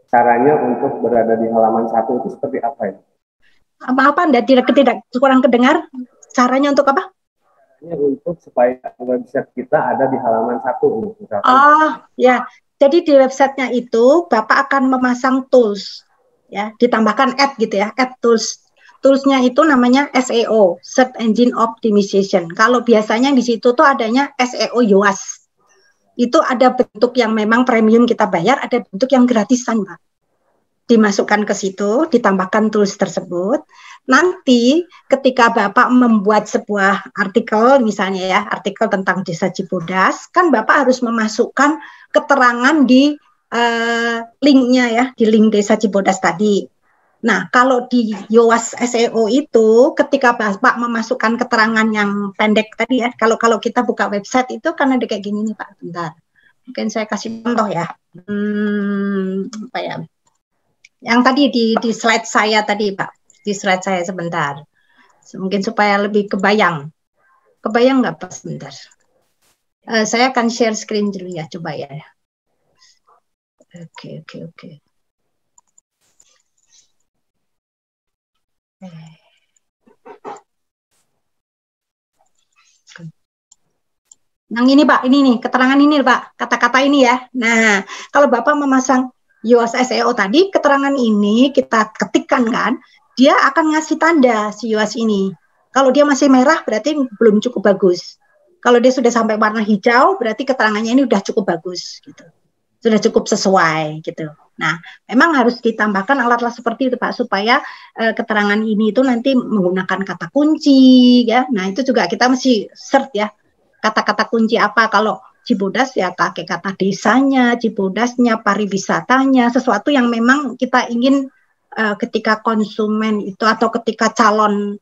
caranya untuk berada di halaman 1 itu seperti apa ya? Apa tidak kurang kedengar? Caranya untuk apa? Caranya untuk supaya website kita ada di halaman 1 misalkan. Oh ya, jadi di websitenya itu Bapak akan memasang tools ya, ditambahkan add gitu ya, add tools. Toolsnya itu namanya SEO, Search Engine Optimization. Kalau biasanya di situ tuh adanya SEO Yoast. Itu ada bentuk yang memang premium kita bayar, ada bentuk yang gratisan, Pak. Dimasukkan ke situ, ditambahkan tools tersebut. Nanti ketika Bapak membuat sebuah artikel, misalnya ya, artikel tentang Desa Cibodas, kan Bapak harus memasukkan keterangan di linknya ya, di link Desa Cibodas tadi. Nah, kalau di Yoast SEO itu, ketika Bapak memasukkan keterangan yang pendek tadi ya, kalau kita buka website itu kan ada kayak gini nih Pak, bentar. Mungkin saya kasih contoh ya. Apa ya? Yang tadi di slide saya tadi Pak, di slide saya sebentar. Mungkin supaya lebih kebayang. Kebayang nggak Pak sebentar? Saya akan share screen dulu ya, coba ya. Oke. Yang ini Pak, ini nih, keterangan ini Pak, kata-kata ini ya. Nah, kalau Bapak memasang Yoast SEO tadi, keterangan ini kita ketikkan kan, dia akan ngasih tanda si Yoast ini. Kalau dia masih merah, berarti belum cukup bagus. Kalau dia sudah sampai warna hijau, berarti keterangannya ini udah cukup bagus, gitu. Sudah cukup sesuai, gitu. Nah, memang harus ditambahkan alat-alat seperti itu Pak, supaya keterangan ini itu nanti menggunakan kata kunci, ya. Nah, itu juga kita mesti search ya, kata-kata kunci apa. Kalau Cibodas ya pakai kata desanya, Cibodasnya, pariwisatanya, sesuatu yang memang kita ingin ketika konsumen itu atau ketika calon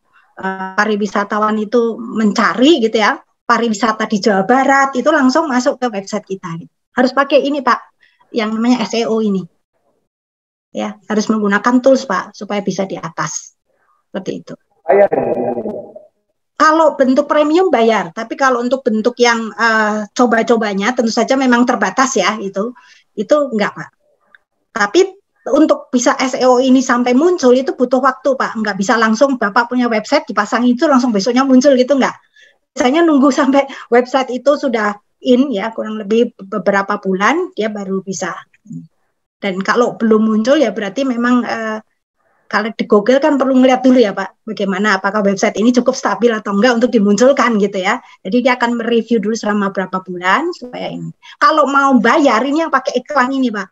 pariwisatawan itu mencari gitu ya, pariwisata di Jawa Barat, itu langsung masuk ke website kita. Gitu. Harus pakai ini Pak, yang namanya SEO ini. Ya, harus menggunakan tools Pak supaya bisa di atas. Seperti itu. Kalau bentuk premium bayar, tapi kalau untuk bentuk yang coba-cobanya tentu saja memang terbatas ya, itu enggak Pak. Tapi untuk bisa SEO ini sampai muncul itu butuh waktu Pak, enggak bisa langsung Bapak punya website dipasang itu langsung besoknya muncul gitu enggak. Biasanya nunggu sampai website itu sudah in ya, kurang lebih beberapa bulan dia baru bisa. Dan kalau belum muncul ya berarti memang kalau di Google kan perlu ngeliat dulu ya Pak, bagaimana apakah website ini cukup stabil atau enggak untuk dimunculkan gitu ya. Jadi dia akan mereview dulu selama berapa bulan supaya ini. Kalau mau bayar ini yang pakai iklan ini Pak.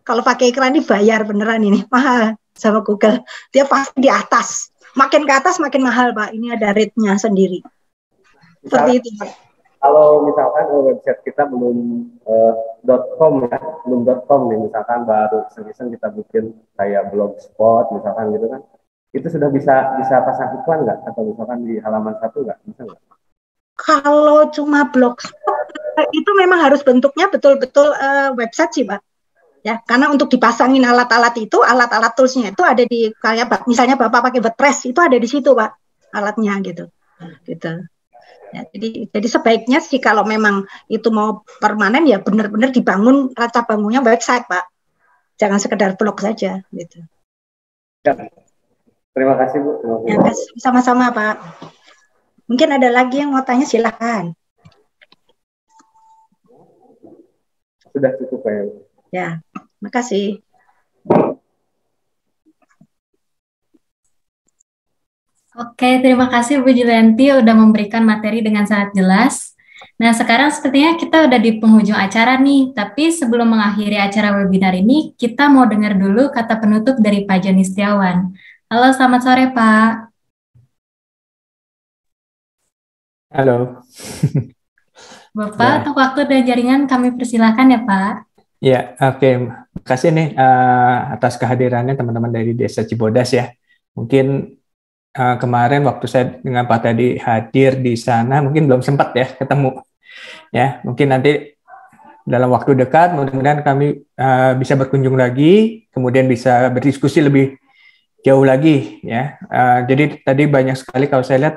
Kalau pakai iklan ini bayar beneran ini, mahal sama Google. Dia pasti di atas. Makin ke atas makin mahal Pak. Ini ada rate-nya sendiri. Seperti itu Pak. Kalau misalkan website kita belum .com ya, belum .com nih, misalkan baru iseng-iseng kita bikin kayak blogspot misalkan gitu kan, itu sudah bisa pasang iklan nggak? Atau misalkan di halaman 1 nggak? Bisa nggak? Kalau cuma blogspot itu memang harus bentuknya betul-betul website sih Pak. Ya, karena untuk dipasangin alat-alat itu, alat-alat toolsnya itu ada di kayak misalnya Bapak pakai WordPress itu ada di situ Pak alatnya gitu. Ya, jadi sebaiknya sih kalau memang itu mau permanen ya benar-benar dibangun rata bangunnya website Pak, jangan sekedar blog saja gitu. Ya. Terima kasih Bu. Ya, sama-sama Pak. Mungkin ada lagi yang mau tanya silakan. Sudah cukup Pak ya. Ya, makasih. Oke, terima kasih Bu Julianti udah memberikan materi dengan sangat jelas. Nah, sekarang sepertinya kita udah di penghujung acara nih, tapi sebelum mengakhiri acara webinar ini, kita mau dengar dulu kata penutup dari Pak Joni Setiawan. Halo, selamat sore, Pak. Halo. Bapak, Ya, untuk waktu dan jaringan kami persilakan ya, Pak. ya, oke. Makasih nih atas kehadirannya teman-teman dari Desa Cibodas ya. Mungkin kemarin waktu saya dengan Pak Tadi hadir di sana, mungkin belum sempat ya ketemu. Ya, mungkin nanti dalam waktu dekat, mudah-mudahan kami bisa berkunjung lagi, kemudian bisa berdiskusi lebih jauh lagi ya. Jadi tadi banyak sekali kalau saya lihat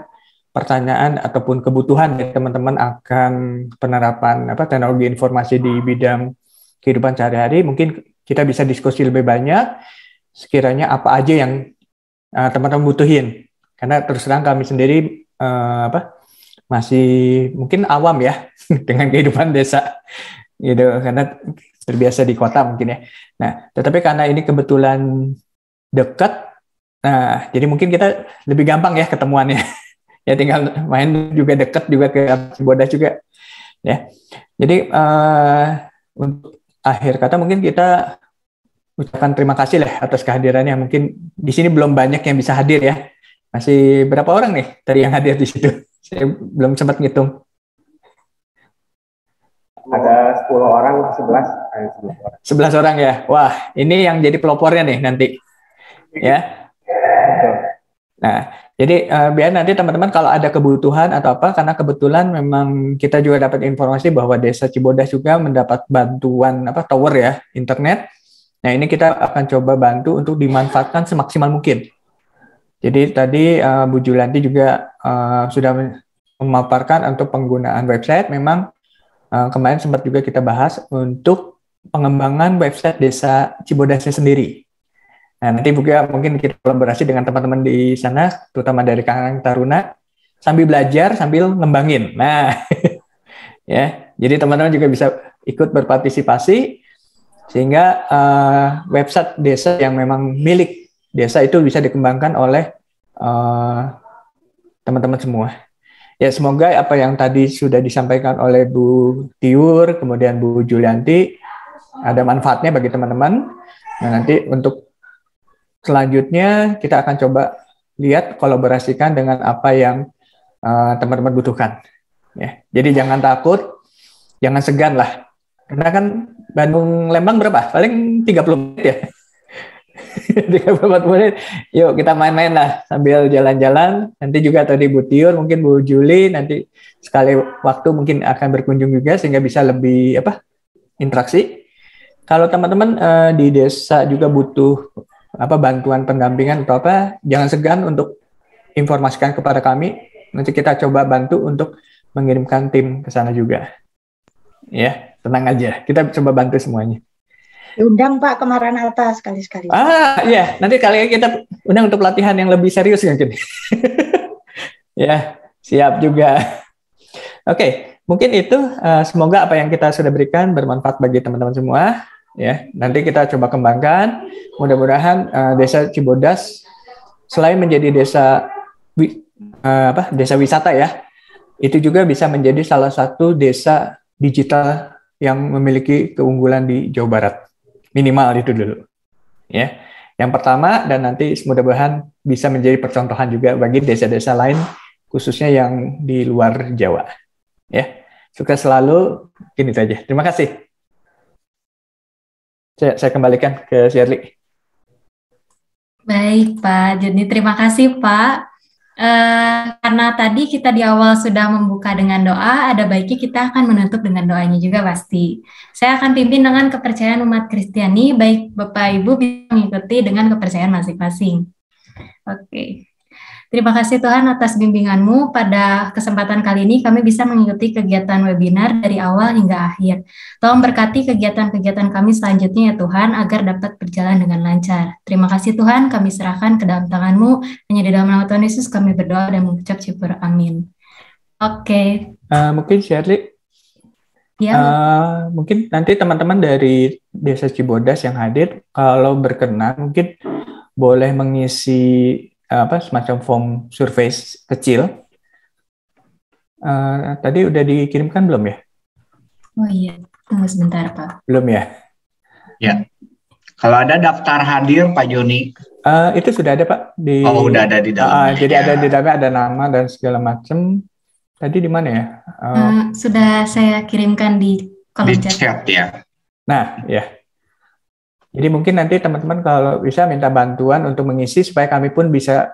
pertanyaan ataupun kebutuhan dari teman-teman akan penerapan teknologi informasi di bidang kehidupan sehari-hari. Mungkin kita bisa diskusi lebih banyak sekiranya apa aja yang teman-teman butuhin. Karena terus terang kami sendiri masih mungkin awam ya dengan kehidupan desa gitu, karena terbiasa di kota mungkin ya. Nah, tetapi karena ini kebetulan dekat, nah jadi mungkin kita lebih gampang ya ketemuannya. Ya tinggal main juga dekat juga ke Cibodas juga ya. Jadi untuk akhir kata mungkin kita ucapkan terima kasih lah atas kehadirannya. Mungkin di sini belum banyak yang bisa hadir ya. Masih berapa orang nih tadi yang hadir di situ? Saya belum sempat ngitung. Ada 10 orang, 11 orang. 11 orang ya. Wah, ini yang jadi pelopornya nih nanti. Ya. Nah, jadi biar nanti teman-teman kalau ada kebutuhan atau apa, karena kebetulan memang kita juga dapat informasi bahwa Desa Cibodas juga mendapat bantuan tower ya, internet. Nah, ini kita akan coba bantu untuk dimanfaatkan semaksimal mungkin. Jadi tadi Bu Julianti juga sudah memaparkan untuk penggunaan website. Memang kemarin sempat juga kita bahas untuk pengembangan website Desa Cibodasnya sendiri. Nah, nanti juga mungkin kita kolaborasi dengan teman-teman di sana, terutama dari Karang Taruna, sambil belajar, sambil ngembangin. Nah, ya, jadi teman-teman juga bisa ikut berpartisipasi, sehingga website desa yang memang milik desa itu bisa dikembangkan oleh teman-teman semua. Ya, semoga apa yang tadi sudah disampaikan oleh Bu Tiur, kemudian Bu Julianti, ada manfaatnya bagi teman-teman. Nah, nanti untuk selanjutnya kita akan coba lihat kolaborasikan dengan apa yang teman-teman butuhkan. Ya, jadi jangan takut, jangan segan lah. Karena kan Bandung Lembang berapa? Paling 30 menit ya. 34 menit. Yuk kita main-main lah sambil jalan-jalan. Nanti juga tadi Bu Tiur, mungkin Bu Juli nanti sekali waktu mungkin akan berkunjung juga sehingga bisa lebih interaksi. Kalau teman-teman di desa juga butuh bantuan pendampingan atau jangan segan untuk informasikan kepada kami. Nanti kita coba bantu untuk mengirimkan tim ke sana juga. Ya, tenang aja. Kita coba bantu semuanya. Diundang Pak ke Maranatha sekali-sekali. Iya, nanti kali kita undang untuk pelatihan yang lebih serius mungkin. Ya, siap juga. Oke, mungkin itu semoga apa yang kita sudah berikan bermanfaat bagi teman-teman semua. Ya, nanti kita coba kembangkan. Mudah-mudahan Desa Cibodas selain menjadi desa wisata ya, itu juga bisa menjadi salah satu desa digital yang memiliki keunggulan di Jawa Barat. Minimal itu dulu. Ya. Yang pertama, dan nanti mudah-mudahan bisa menjadi percontohan juga bagi desa-desa lain, khususnya yang di luar Jawa. Ya. Sukses selalu. Ini saja. Terima kasih. Saya kembalikan ke Shirley. Baik, Pak Joni. Terima kasih, Pak. Karena tadi kita di awal sudah membuka dengan doa, ada baiknya kita akan menutup dengan doanya juga pasti. Saya akan pimpin dengan kepercayaan umat Kristiani, baik Bapak Ibu bisa mengikuti dengan kepercayaan masing-masing. Oke. Terima kasih Tuhan atas bimbingan-Mu. Pada kesempatan kali ini kami bisa mengikuti kegiatan webinar dari awal hingga akhir. Tolong berkati kegiatan-kegiatan kami selanjutnya ya Tuhan, agar dapat berjalan dengan lancar. Terima kasih Tuhan, kami serahkan ke dalam tangan-Mu. Hanya di dalam nama Tuhan Yesus kami berdoa dan mengucap syukur. Amin. Oke. Mungkin Shirley, ya. Mungkin nanti teman-teman dari Desa Cibodas yang hadir, kalau berkenan mungkin boleh mengisi semacam form survei kecil Tadi udah dikirimkan belum ya? Oh iya, tunggu sebentar Pak. Belum ya? Ya. Kalau ada daftar hadir Pak Joni. Itu sudah ada Pak di. Oh, udah ada di dalamnya. Jadi ada di dalamnya, ada nama dan segala macam. Tadi di mana ya? Sudah saya kirimkan di kolom chat ya. Nah, ya. Jadi mungkin nanti teman-teman kalau bisa minta bantuan untuk mengisi supaya kami pun bisa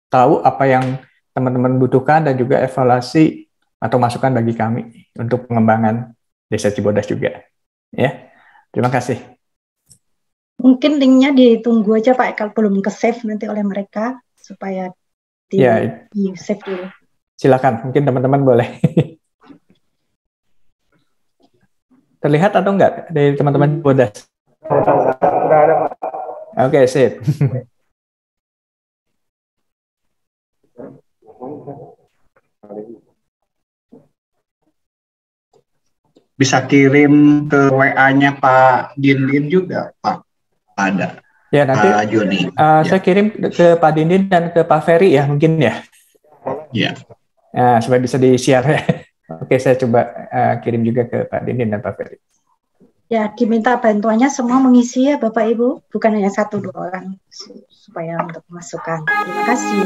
tahu apa yang teman-teman butuhkan dan juga evaluasi atau masukan bagi kami untuk pengembangan Desa Cibodas juga. Ya, terima kasih. Mungkin linknya ditunggu aja Pak kalau belum ke save nanti oleh mereka supaya di save dulu. Silakan, mungkin teman-teman boleh. Terlihat atau enggak dari teman-teman Cibodas? Sudah ada Pak. Oke, sip. Bisa kirim ke WA-nya Pak Dindin juga, Pak. Ada. Ya, nanti Joni. Saya kirim ke Pak Dindin dan ke Pak Ferry ya, mungkin ya. Ya. Nah, supaya bisa di-share ya. Oke, saya coba kirim juga ke Pak Dindin dan Pak Ferry. Ya, diminta bantuannya semua mengisi ya Bapak Ibu, bukan hanya 1-2 orang supaya untuk masukan. Terima kasih.